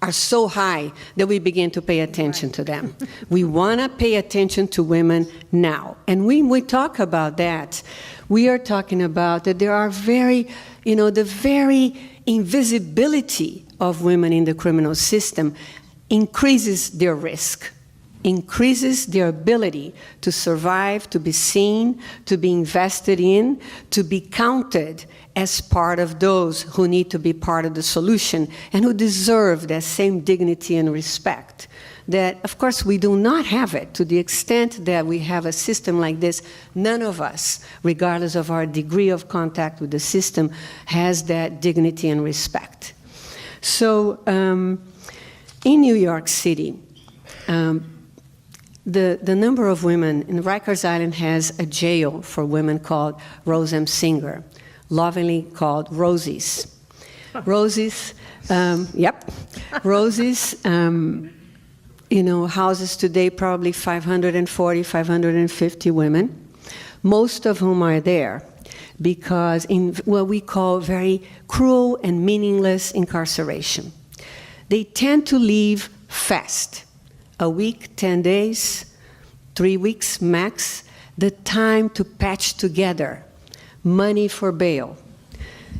are so high that we begin to pay attention to them. We want to pay attention to women now. And when we talk about that, we are talking about that there are the very invisibility of women in the criminal system increases their risk, increases their ability to survive, to be seen, to be invested in, to be counted as part of those who need to be part of the solution and who deserve that same dignity and respect. That, of course, we do not have it to the extent that we have a system like this. None of us, regardless of our degree of contact with the system, has that dignity and respect. So in New York City, the number of women in Rikers Island has a jail for women called Rose M. Singer, lovingly called Rosies. Rosies, Rosies, houses today probably 540, 550 women, most of whom are there because in what we call very cruel and meaningless incarceration. They tend to leave fast. A week, 10 days, 3 weeks max, the time to patch together money for bail.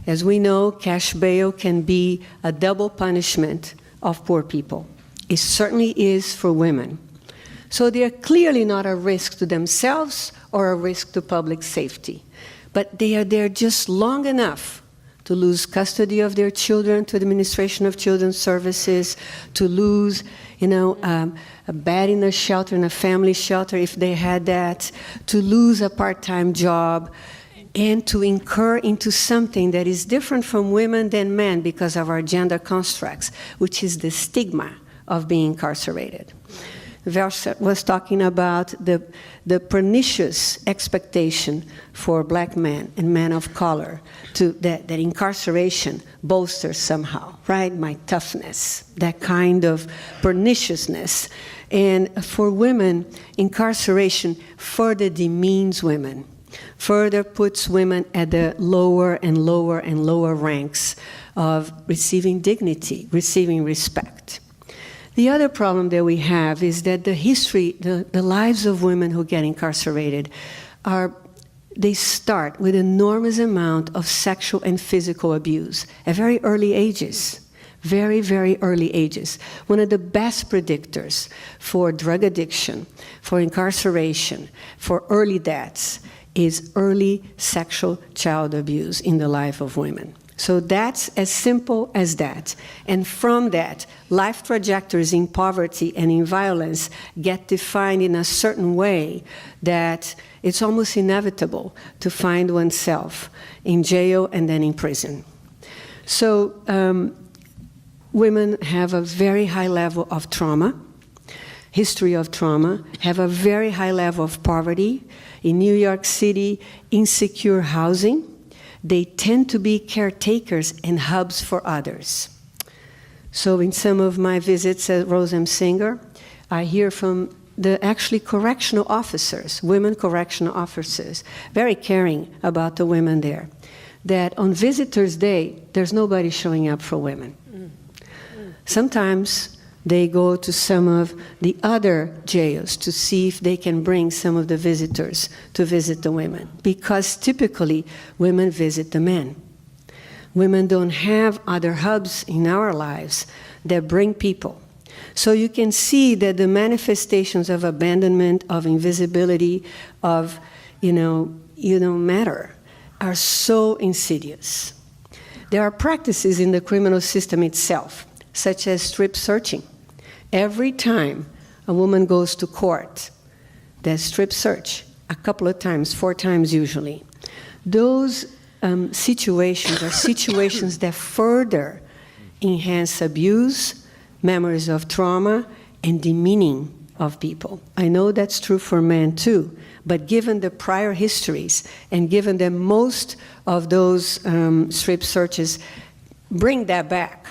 As we know, cash bail can be a double punishment of poor people. It certainly is for women. So they are clearly not a risk to themselves or a risk to public safety. But they are there just long enough to lose custody of their children to the Administration of Children's Services, to lose a bed in a shelter, in a family shelter if they had that, to lose a part-time job, and to incur into something that is different from women than men because of our gender constructs, which is the stigma of being incarcerated. Versa was talking about the pernicious expectation for black men and men of color that incarceration bolsters somehow, right? My toughness, that kind of perniciousness. And for women, incarceration further demeans women, further puts women at the lower and lower and lower ranks of receiving dignity, receiving respect. The other problem that we have is that the lives of women who get incarcerated they start with enormous amount of sexual and physical abuse at very early ages, very, very early ages. One of the best predictors for drug addiction, for incarceration, for early deaths is early sexual child abuse in the life of women. So that's as simple as that. And from that, life trajectories in poverty and in violence get defined in a certain way that it's almost inevitable to find oneself in jail and then in prison. So women have a very high level of trauma, history of trauma, have a very high level of poverty. In New York City, insecure housing. They tend to be caretakers and hubs for others. So in some of my visits at Rose M. Singer, I hear from the actually correctional officers, women correctional officers, very caring about the women there, that on Visitors' Day, there's nobody showing up for women. Sometimes they go to some of the other jails to see if they can bring some of the visitors to visit the women, because typically women visit the men. Women don't have other hubs in our lives that bring people. So you can see that the manifestations of abandonment, of invisibility, of, you don't matter, are so insidious. There are practices in the criminal system itself, such as strip searching. Every time a woman goes to court, there's strip search, a couple of times, 4 times usually. Those situations are situations that further enhance abuse, memories of trauma, and demeaning of people. I know that's true for men too, but given the prior histories and given that most of those strip searches bring that back,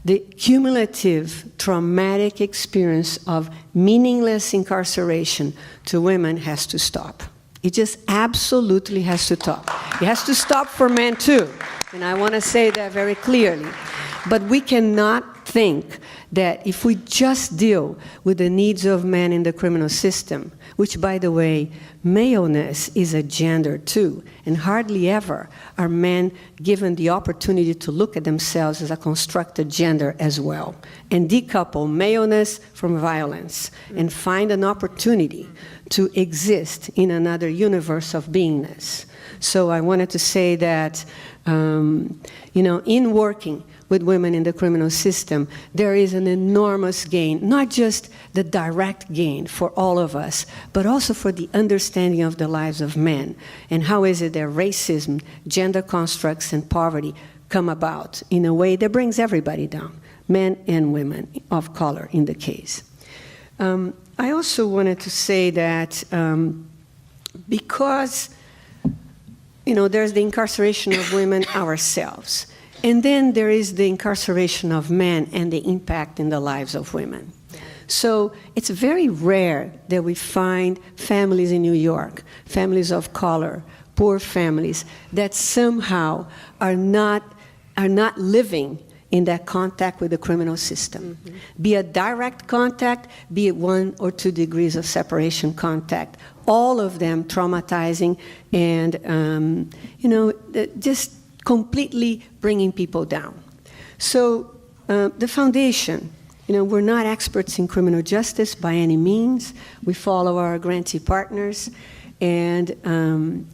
the cumulative traumatic experience of meaningless incarceration to women has to stop. It just absolutely has to stop. It has to stop for men too, and I want to say that very clearly. But we cannot think that if we just deal with the needs of men in the criminal system, which, by the way, maleness is a gender too, and hardly ever are men given the opportunity to look at themselves as a constructed gender as well, and decouple maleness from violence, and find an opportunity to exist in another universe of beingness. So I wanted to say that, in working with women in the criminal system, there is an enormous gain, not just the direct gain for all of us, but also for the understanding of the lives of men. And how is it that racism, gender constructs, and poverty come about in a way that brings everybody down, men and women of color in the case. I also wanted to say that because, there's the incarceration of women ourselves, and then there is the incarceration of men and the impact in the lives of women. So it's very rare that we find families in New York, families of color, poor families, that somehow are not living in that contact with the criminal system. Mm-hmm. Be it direct contact, be it 1 or 2 degrees of separation contact, all of them traumatizing and, just completely bringing people down. So the foundation, we're not experts in criminal justice by any means. We follow our grantee partners, and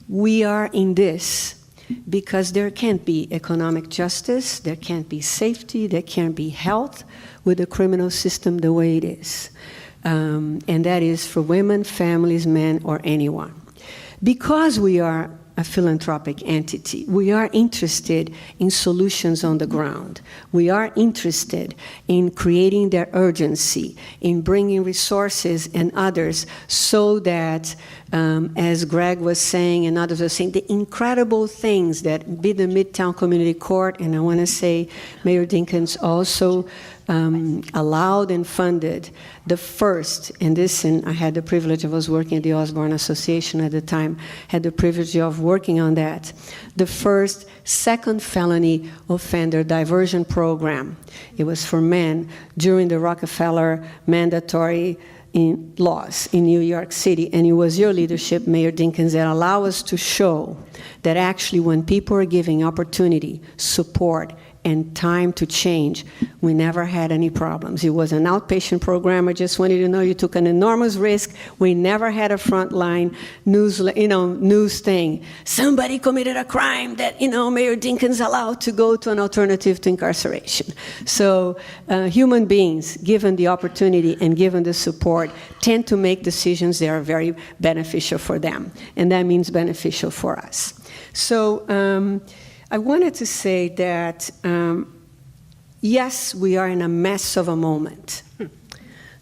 we are in this because there can't be economic justice, there can't be safety, there can't be health with the criminal system the way it is. And that is for women, families, men, or anyone. Because we are a philanthropic entity, we are interested in solutions on the ground. We are interested in creating their urgency, in bringing resources and others so that, as Greg was saying and others were saying, the incredible things that be the Midtown Community Court, and I want to say Mayor Dinkins also allowed and funded the first, and I had the privilege, I was working at the Osborne Association at the time, had the privilege of working on that, the first second felony offender diversion program. It was for men during the Rockefeller mandatory laws in New York City, and it was your leadership, Mayor Dinkins, that allowed us to show that actually when people are giving opportunity, support, and time to change, we never had any problems. It was an outpatient program. I just wanted you to know you took an enormous risk. We never had a frontline news thing. Somebody committed a crime that, Mayor Dinkins allowed to go to an alternative to incarceration. So human beings, given the opportunity and given the support, tend to make decisions that are very beneficial for them. And that means beneficial for us. So I wanted to say that, yes, we are in a mess of a moment.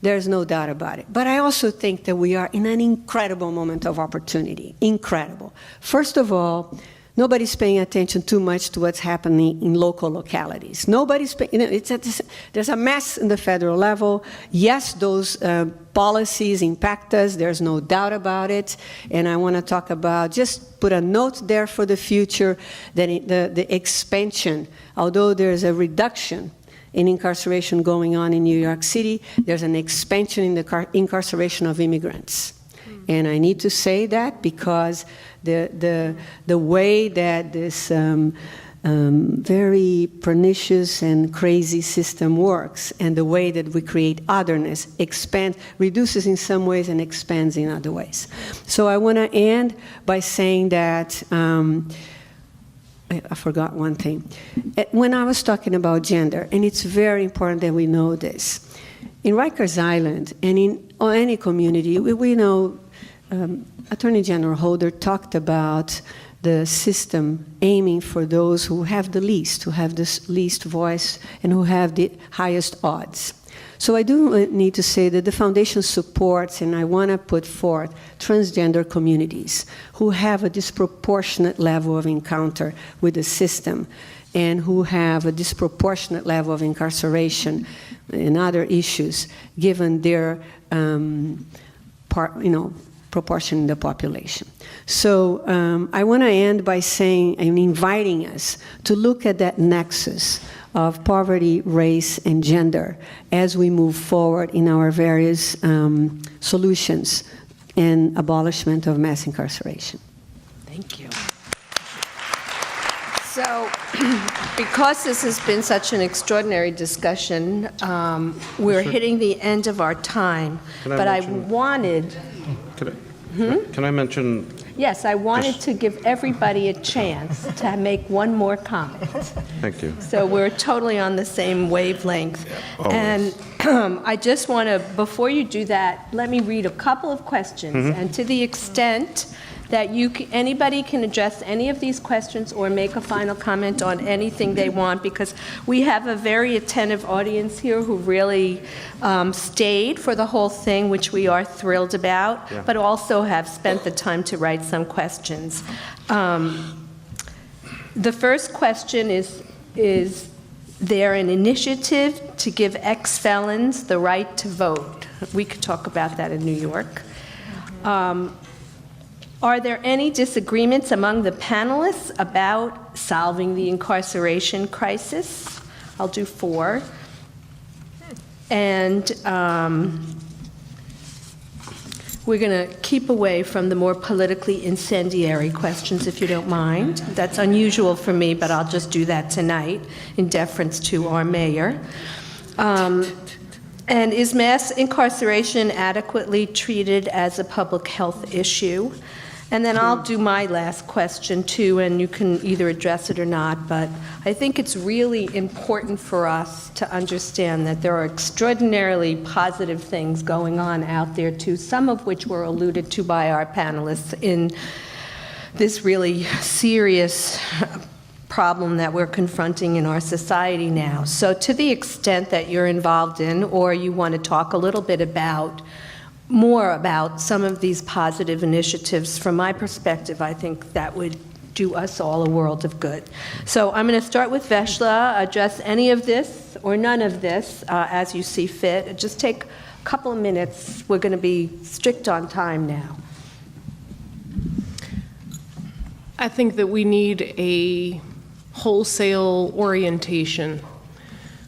There's no doubt about it. But I also think that we are in an incredible moment of opportunity. Incredible. First of all, nobody's paying attention too much to what's happening in local localities. Nobody's paying, there's a mess in the federal level. Yes, those policies impact us. There's no doubt about it. And I want to talk about, just put a note there for the future, that the expansion, although there's a reduction in incarceration going on in New York City, there's an expansion in the incarceration of immigrants. And I need to say that because the way that this very pernicious and crazy system works, and the way that we create otherness, reduces in some ways and expands in other ways. So I want to end by saying that, I forgot one thing. When I was talking about gender, and it's very important that we know this, in Rikers Island and in any community, we know Attorney General Holder talked about the system aiming for those who have the least, who have the least voice, and who have the highest odds. So I do need to say that the foundation supports, and I want to put forth, transgender communities who have a disproportionate level of encounter with the system and who have a disproportionate level of incarceration and other issues given their proportion in the population. So I want to end by saying and inviting us to look at that nexus of poverty, race, and gender as we move forward in our various solutions and abolishment of mass incarceration. Thank you. So, because this has been such an extraordinary discussion, we're hitting the end of our time. But I wanted... Can I mention... Yes, I wanted to give everybody a chance to make one more comment. Thank you. So we're totally on the same wavelength. Always. And I just want to, before you do that, let me read a couple of questions. And to the extent that anybody can address any of these questions or make a final comment on anything they want, because we have a very attentive audience here who really stayed for the whole thing, which we are thrilled about, but also have spent the time to write some questions. The first question is there an initiative to give ex-felons the right to vote? We could talk about that in New York. Are there any disagreements among the panelists about solving the incarceration crisis? I'll do 4. And we're going to keep away from the more politically incendiary questions, if you don't mind. That's unusual for me, but I'll just do that tonight in deference to our mayor. And is mass incarceration adequately treated as a public health issue? And then I'll do my last question, too, and you can either address it or not. But I think it's really important for us to understand that there are extraordinarily positive things going on out there, too, some of which were alluded to by our panelists in this really serious problem that we're confronting in our society now. So to the extent that you're involved in, or you want to talk a little bit more about some of these positive initiatives, from my perspective, I think that would do us all a world of good. So I'm going to start with Veshla. Address any of this or none of this as you see fit. Just take a couple of minutes. We're going to be strict on time now. I think that we need a wholesale orientation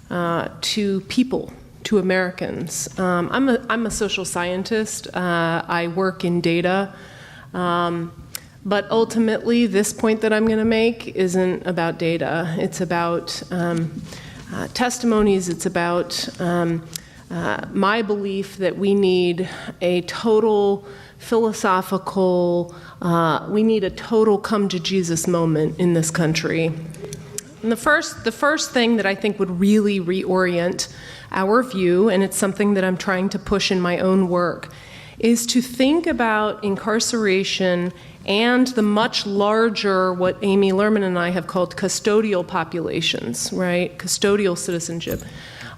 to people, to Americans. I'm a social scientist. I work in data. But ultimately, this point that I'm going to make isn't about data. It's about testimonies. It's about my belief that we need a total philosophical, we need a total come to Jesus moment in this country. And the first thing that I think would really reorient our view, and it's something that I'm trying to push in my own work, is to think about incarceration and the much larger, what Amy Lerman and I have called custodial populations, right? Custodial citizenship.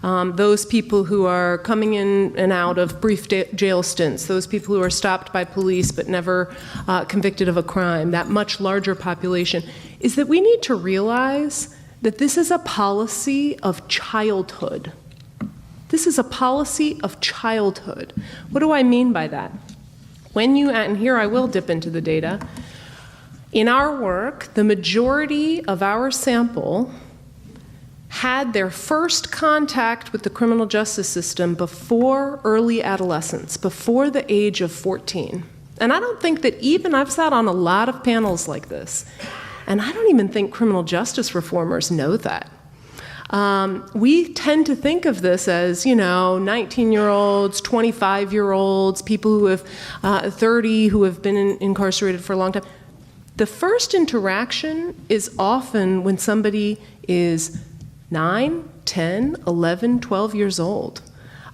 Those people who are coming in and out of brief jail stints, those people who are stopped by police but never convicted of a crime, that much larger population, is that we need to realize that this is a policy of childhood. This is a policy of childhood. What do I mean by that? And here I will dip into the data. In our work, the majority of our sample had their first contact with the criminal justice system before early adolescence, before the age of 14. And I don't think that I've sat on a lot of panels like this, and I don't even think criminal justice reformers know that. We tend to think of this as, 19-year-olds, 25-year-olds, people who have 30 who have been incarcerated for a long time. The first interaction is often when somebody is 9, 10, 11, 12 years old.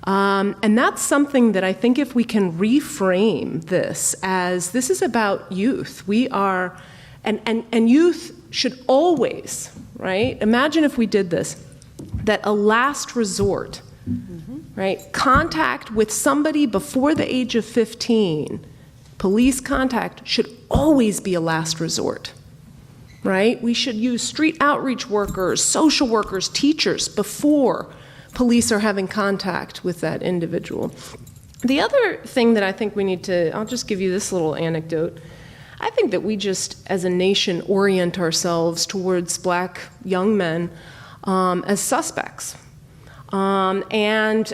And that's something that I think if we can reframe this as this is about youth. We are And youth should always, right? Imagine if we did this, that a last resort, right? Contact with somebody before the age of 15, police contact should always be a last resort, right? We should use street outreach workers, social workers, teachers before police are having contact with that individual. The other thing that I think we need to, I'll just give you this little anecdote. I think that we just, as a nation, orient ourselves towards black young men as suspects. And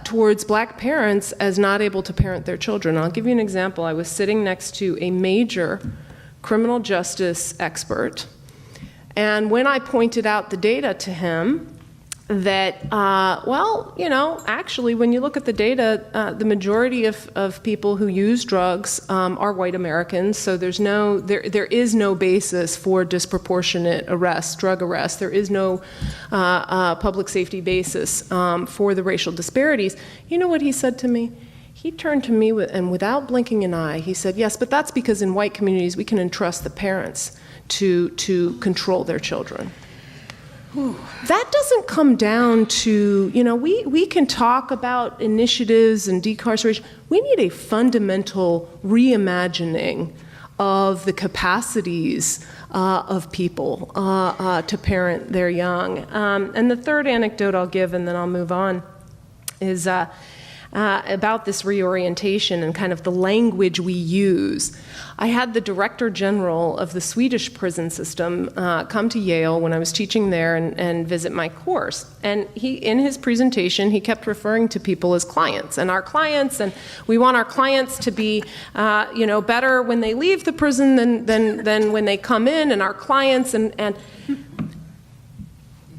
towards black parents as not able to parent their children. I'll give you an example. I was sitting next to a major criminal justice expert, and when I pointed out the data to him, that, well, you know, actually, when you look at the data, the majority of people who use drugs are white Americans, so there is no basis for disproportionate arrests, drug arrests. There is no public safety basis for the racial disparities. You know what he said to me? He turned to me and without blinking an eye, he said, yes, but that's because in white communities we can entrust the parents to control their children. That doesn't come down to, you know, we can talk about initiatives and decarceration. We need a fundamental reimagining of the capacities of people to parent their young. And the third anecdote I'll give, and then I'll move on, is about this reorientation and kind of the language we use. I had the Director General of the Swedish prison system come to Yale when I was teaching there and visit my course. And in his presentation, he kept referring to people as clients. And our clients, and we want our clients to be, you know, better when they leave the prison than when they come in, and our clients, and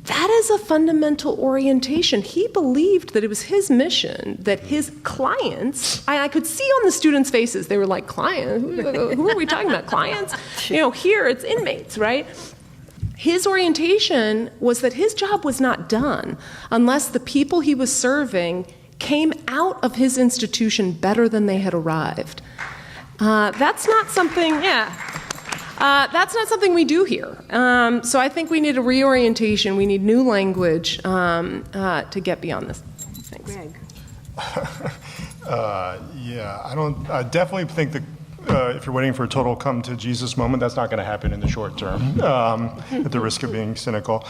that is a fundamental orientation. He believed that it was his mission that his clients, I could see on the students' faces, they were like, clients? Who are we talking about, clients? You know, here it's inmates, right? His orientation was that his job was not done unless the people he was serving came out of his institution better than they had arrived. That's not something, that's not something we do here. So I think we need a reorientation. We need new language to get beyond this. Thanks. Greg. I definitely think that if you're waiting for a total come to Jesus moment, that's not going to happen in the short term, at the risk of being cynical.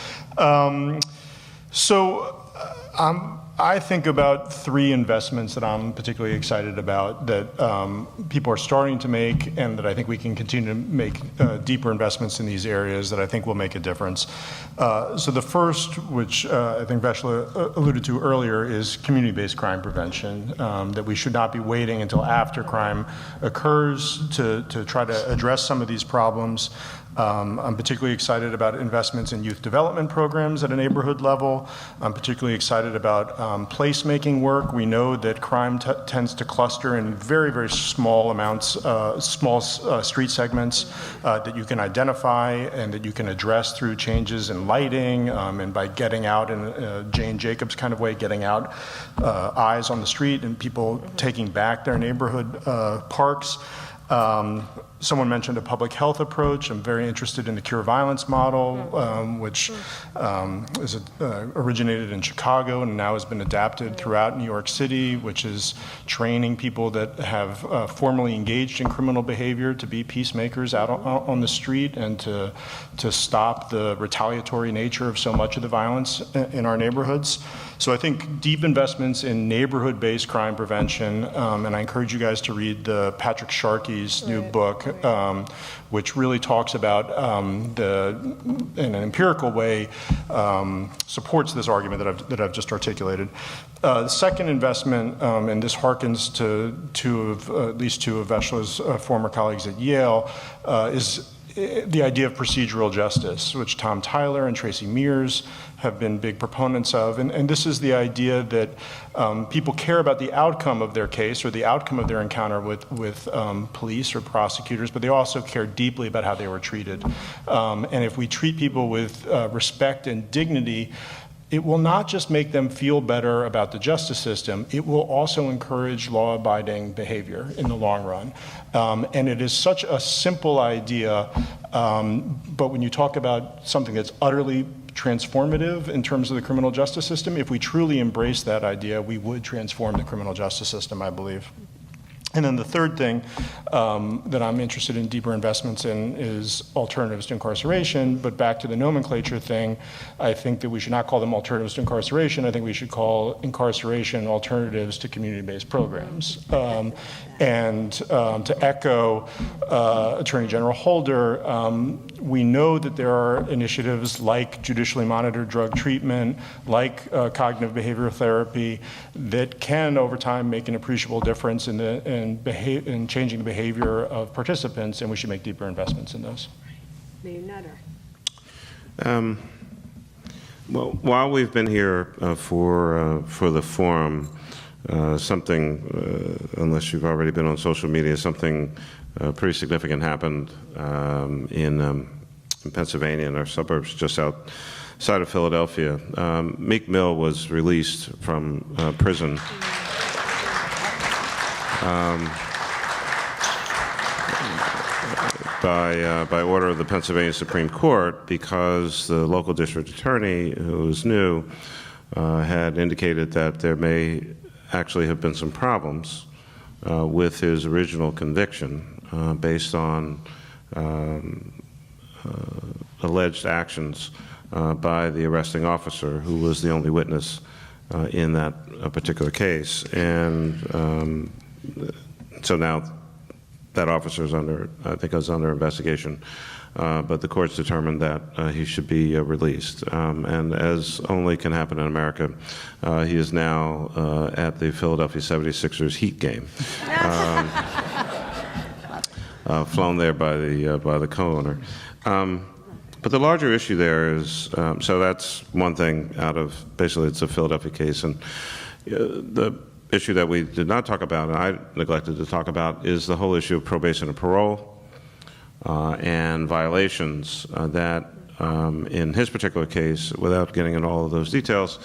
I think about three investments that I'm particularly excited about that people are starting to make, and that I think we can continue to make deeper investments in these areas that I think will make a difference. So the first, which I think Veshla alluded to earlier, is community-based crime prevention, that we should not be waiting until after crime occurs to try to address some of these problems. I'm particularly excited about investments in youth development programs at a neighborhood level. I'm particularly excited about placemaking work. We know that crime tends to cluster in very, very small amounts, small street segments that you can identify and that you can address through changes in lighting and by getting out in a Jane Jacobs kind of way, getting out eyes on the street and people taking back their neighborhood parks. Someone mentioned a public health approach. I'm very interested in the cure violence model, which originated in Chicago and now has been adapted throughout New York City, which is training people that have formally engaged in criminal behavior to be peacemakers out on the street and to stop the retaliatory nature of so much of the violence in our neighborhoods. So I think deep investments in neighborhood-based crime prevention, and I encourage you guys to read Patrick Sharkey's new book, which really talks about, in an empirical way, supports this argument that I've just articulated. The second investment, and this harkens to at least two of Veshla's former colleagues at Yale, is the idea of procedural justice, which Tom Tyler and Tracy Mears have been big proponents of. And this is the idea that people care about the outcome of their case or the outcome of their encounter with police or prosecutors, but they also care deeply about how they were treated. And if we treat people with respect and dignity, it will not just make them feel better about the justice system, it will also encourage law-abiding behavior in the long run. And it is such a simple idea, But when you talk about something that's utterly transformative in terms of the criminal justice system, if we truly embrace that idea, we would transform the criminal justice system, I believe. And then the third thing that I'm interested in deeper investments in is alternatives to incarceration. But back to the nomenclature thing, I think that we should not call them alternatives to incarceration. I think we should call incarceration alternatives to community-based programs. And to echo Attorney General Holder, we know that there are initiatives like judicially monitored drug treatment, like cognitive behavioral therapy, that can over time make an appreciable difference in changing the behavior of participants, and we should make deeper investments in those. Mayor Nutter. Well, while we've been here for the forum, something, unless you've already been on social media, something pretty significant happened in Pennsylvania, in our suburbs just outside of Philadelphia. Meek Mill was released from prison. By order of the Pennsylvania Supreme Court, because the local district attorney, who was new, had indicated that there may actually have been some problems with his original conviction based on alleged actions by the arresting officer, who was the only witness in that particular case. And so now that officer is I think is under investigation, but the courts determined that he should be released. And as only can happen in America, he is now at the Philadelphia 76ers Heat game, flown there by the co-owner. But the larger issue there is, so that's one thing out of, basically it's a Philadelphia case, and the issue that we did not talk about, and I neglected to talk about, is the whole issue of probation and parole and violations that, in his particular case, without getting into all of those details,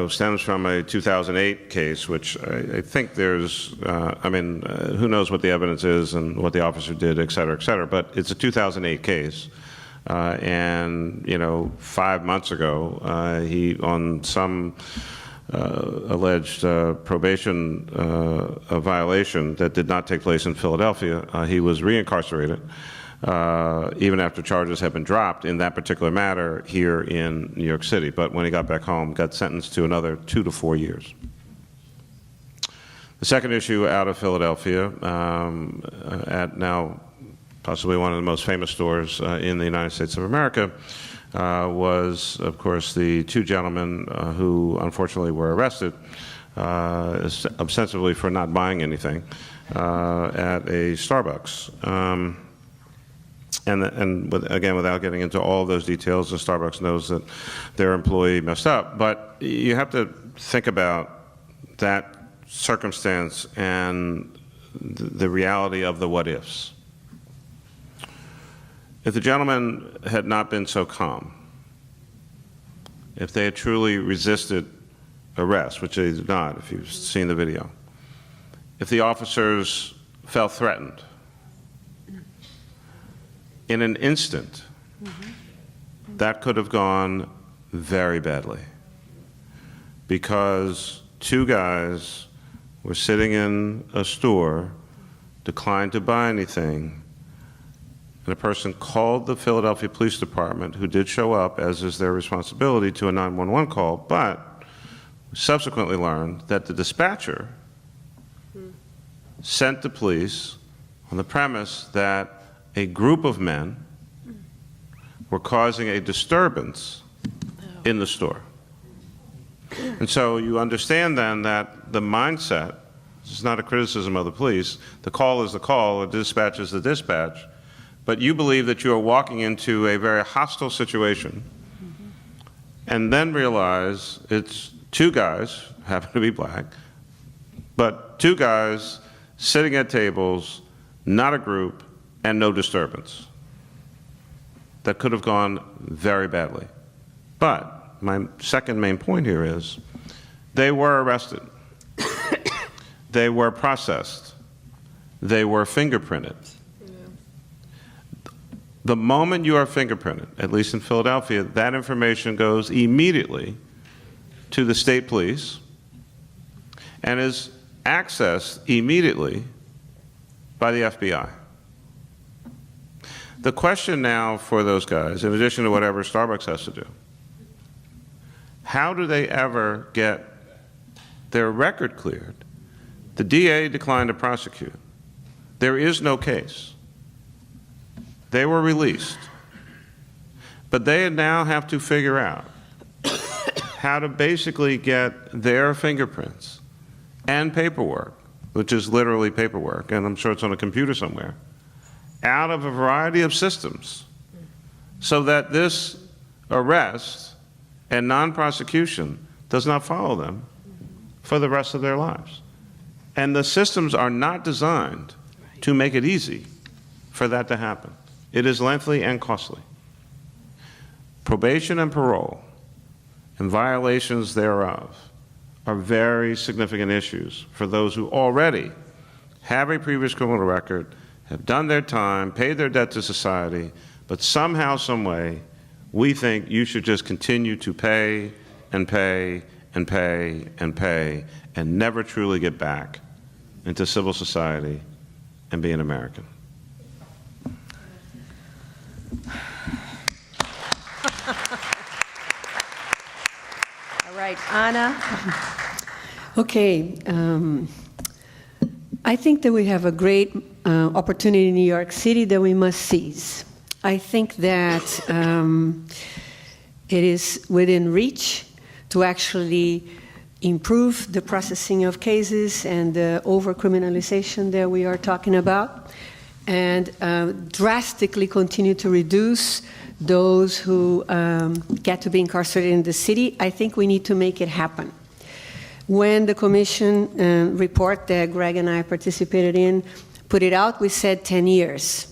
stems from a 2008 case, which I think there's, who knows what the evidence is and what the officer did, et cetera, but it's a 2008 case. And 5 months ago, he, on some alleged probation violation that did not take place in Philadelphia, he was reincarcerated, even after charges had been dropped in that particular matter here in New York City. But when he got back home, got sentenced to another 2 to 4 years. The second issue out of Philadelphia, at now possibly one of the most famous stores in the United States of America, was, of course, the two gentlemen who unfortunately were arrested ostensibly for not buying anything at a Starbucks. Again, without getting into all those details, the Starbucks knows that their employee messed up. But you have to think about that circumstance and the reality of the what-ifs. If the gentlemen had not been so calm, if they had truly resisted arrest, which they did not, if you've seen the video, if the officers felt threatened, in an instant, that could have gone very badly, because two guys were sitting in a store, declined to buy anything, and a person called the Philadelphia Police Department, who did show up, as is their responsibility, to a 911 call, but subsequently learned that the dispatcher sent the police on the premise that a group of men were causing a disturbance in the store. And so you understand then that the mindset, this is not a criticism of the police, the call is the call, the dispatch is the dispatch, but you believe that you are walking into a very hostile situation and then realize it's two guys, happen to be black, but two guys sitting at tables, not a group, and no disturbance. That could have gone very badly. But my second main point here is they were arrested. They were processed. They were fingerprinted. the moment you are fingerprinted, at least in Philadelphia, that information goes immediately to the state police and is accessed immediately by the FBI. The question now for those guys, in addition to whatever Starbucks has to do, how do they ever get their record cleared? The DA declined to prosecute. There is no case. They were released. But they now have to figure out how to basically get their fingerprints and paperwork, which is literally paperwork, and I'm sure it's on a computer somewhere, out of a variety of systems so that this arrest and non-prosecution does not follow them for the rest of their lives. And the systems are not designed to make it easy for that to happen. It is lengthy and costly. Probation and parole and violations thereof are very significant issues for those who already have a previous criminal record, have done their time, paid their debt to society, but somehow, some way, we think you should just continue to pay and pay and pay and pay and never truly get back into civil society and be an American. All right, Anna. Okay. I think that we have a great opportunity in New York City that we must seize. I think that it is within reach to actually improve the processing of cases and the over-criminalization that we are talking about, and drastically continue to reduce those who get to be incarcerated in the city. I think we need to make it happen. When the commission report that Greg and I participated in put it out, we said 10 years.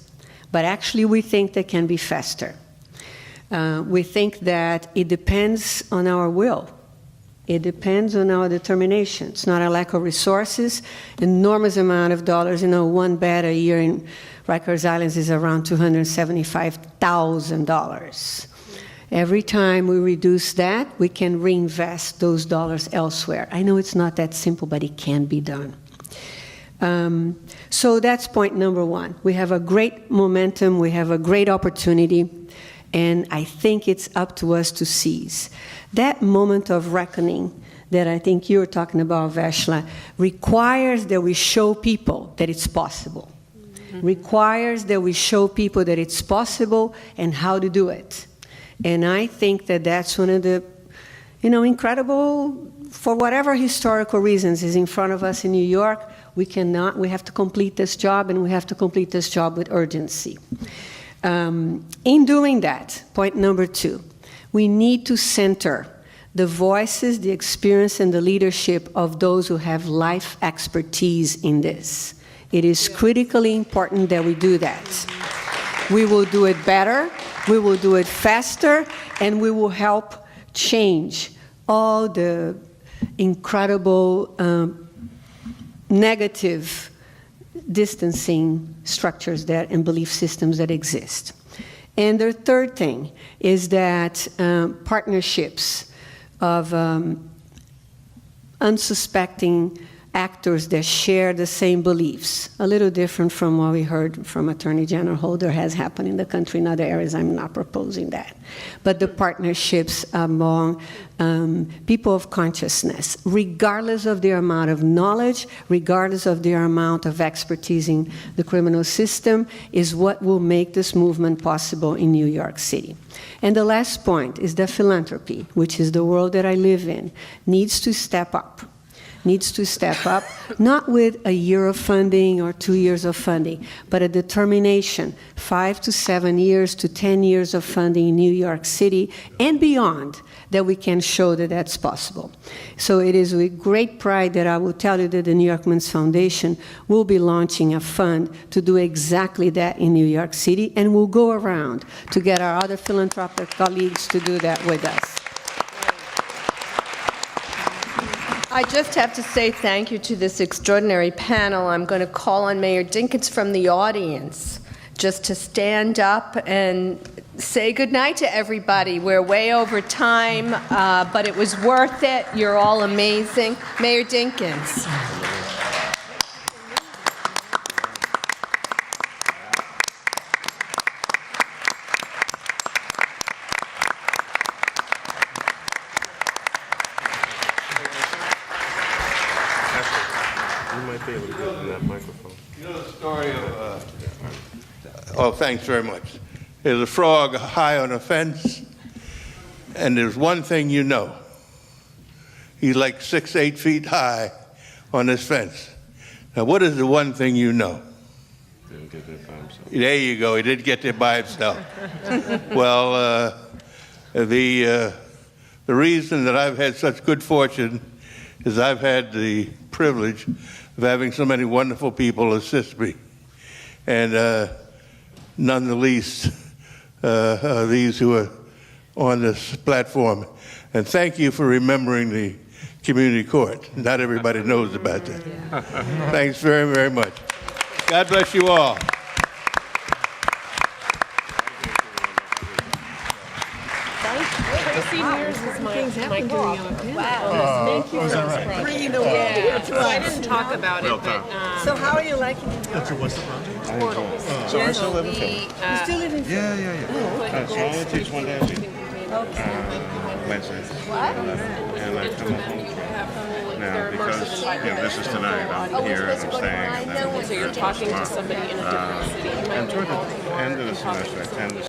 But actually, we think that can be faster. We think that it depends on our will. It depends on our determination. It's not a lack of resources, enormous amount of dollars. You know, one bed a year in Rikers Island is around $275,000. Every time we reduce that, we can reinvest those dollars elsewhere. I know it's not that simple, but it can be done. So that's point number one. We have a great momentum, we have a great opportunity, and I think it's up to us to seize. That moment of reckoning that I think you're talking about, Veshla, requires that we show people that it's possible. Requires that we show people that it's possible and how to do it. And I think that that's one of the, incredible, for whatever historical reasons is in front of us in New York, we have to complete this job, and we have to complete this job with urgency. In doing that, point number two, we need to center the voices, the experience, and the leadership of those who have life expertise in this. It is critically important that we do that. We will do it better, we will do it faster, and we will help change all the incredible negative distancing structures and belief systems that exist. And the third thing is that partnerships of unsuspecting actors that share the same beliefs, a little different from what we heard from Attorney General Holder has happened in the country in other areas. I'm not proposing that. But the partnerships among people of consciousness, regardless of their amount of knowledge, regardless of their amount of expertise in the criminal system, is what will make this movement possible in New York City. And the last point is that philanthropy, which is the world that I live in, needs to step up. Not with a year of funding or 2 years of funding, but a determination, 5 to 7 years to 10 years of funding in New York City and beyond, that we can show that that's possible. So it is with great pride that I will tell you that the New York Men's Foundation will be launching a fund to do exactly that in New York City, and we'll go around to get our other philanthropic colleagues to do that with us. I just have to say thank you to this extraordinary panel. I'm going to call on Mayor Dinkins from the audience just to stand up and say goodnight to everybody. We're way over time, but it was worth it. You're all amazing. Mayor Dinkins. You might be able to get in that microphone. You know the story of, oh, thanks very much. There's a frog high on a fence, and there's one thing you know. He's like 6, 8 feet high on this fence. Now, what is the one thing you know? Didn't get there by himself. There you go. He did get there by himself. Well, the reason that I've had such good fortune is I've had the privilege of having so many wonderful people assist me. And none the least these who are on this platform. And thank you for remembering the community court. Not everybody knows about that. Thanks very, very much. God bless you all. Seniors is my goal. Wow. Thank you for bringing the world to us. I didn't talk about it, but... So how are you liking New York? What's the project? So I still live in Philly. You still live in Yeah. So I only teach one day a week. Wednesdays. And I come home now because, this is tonight. I'm here and I'm staying. And then So you're talking to somebody in a different city. and toward the end of the semester, I tend to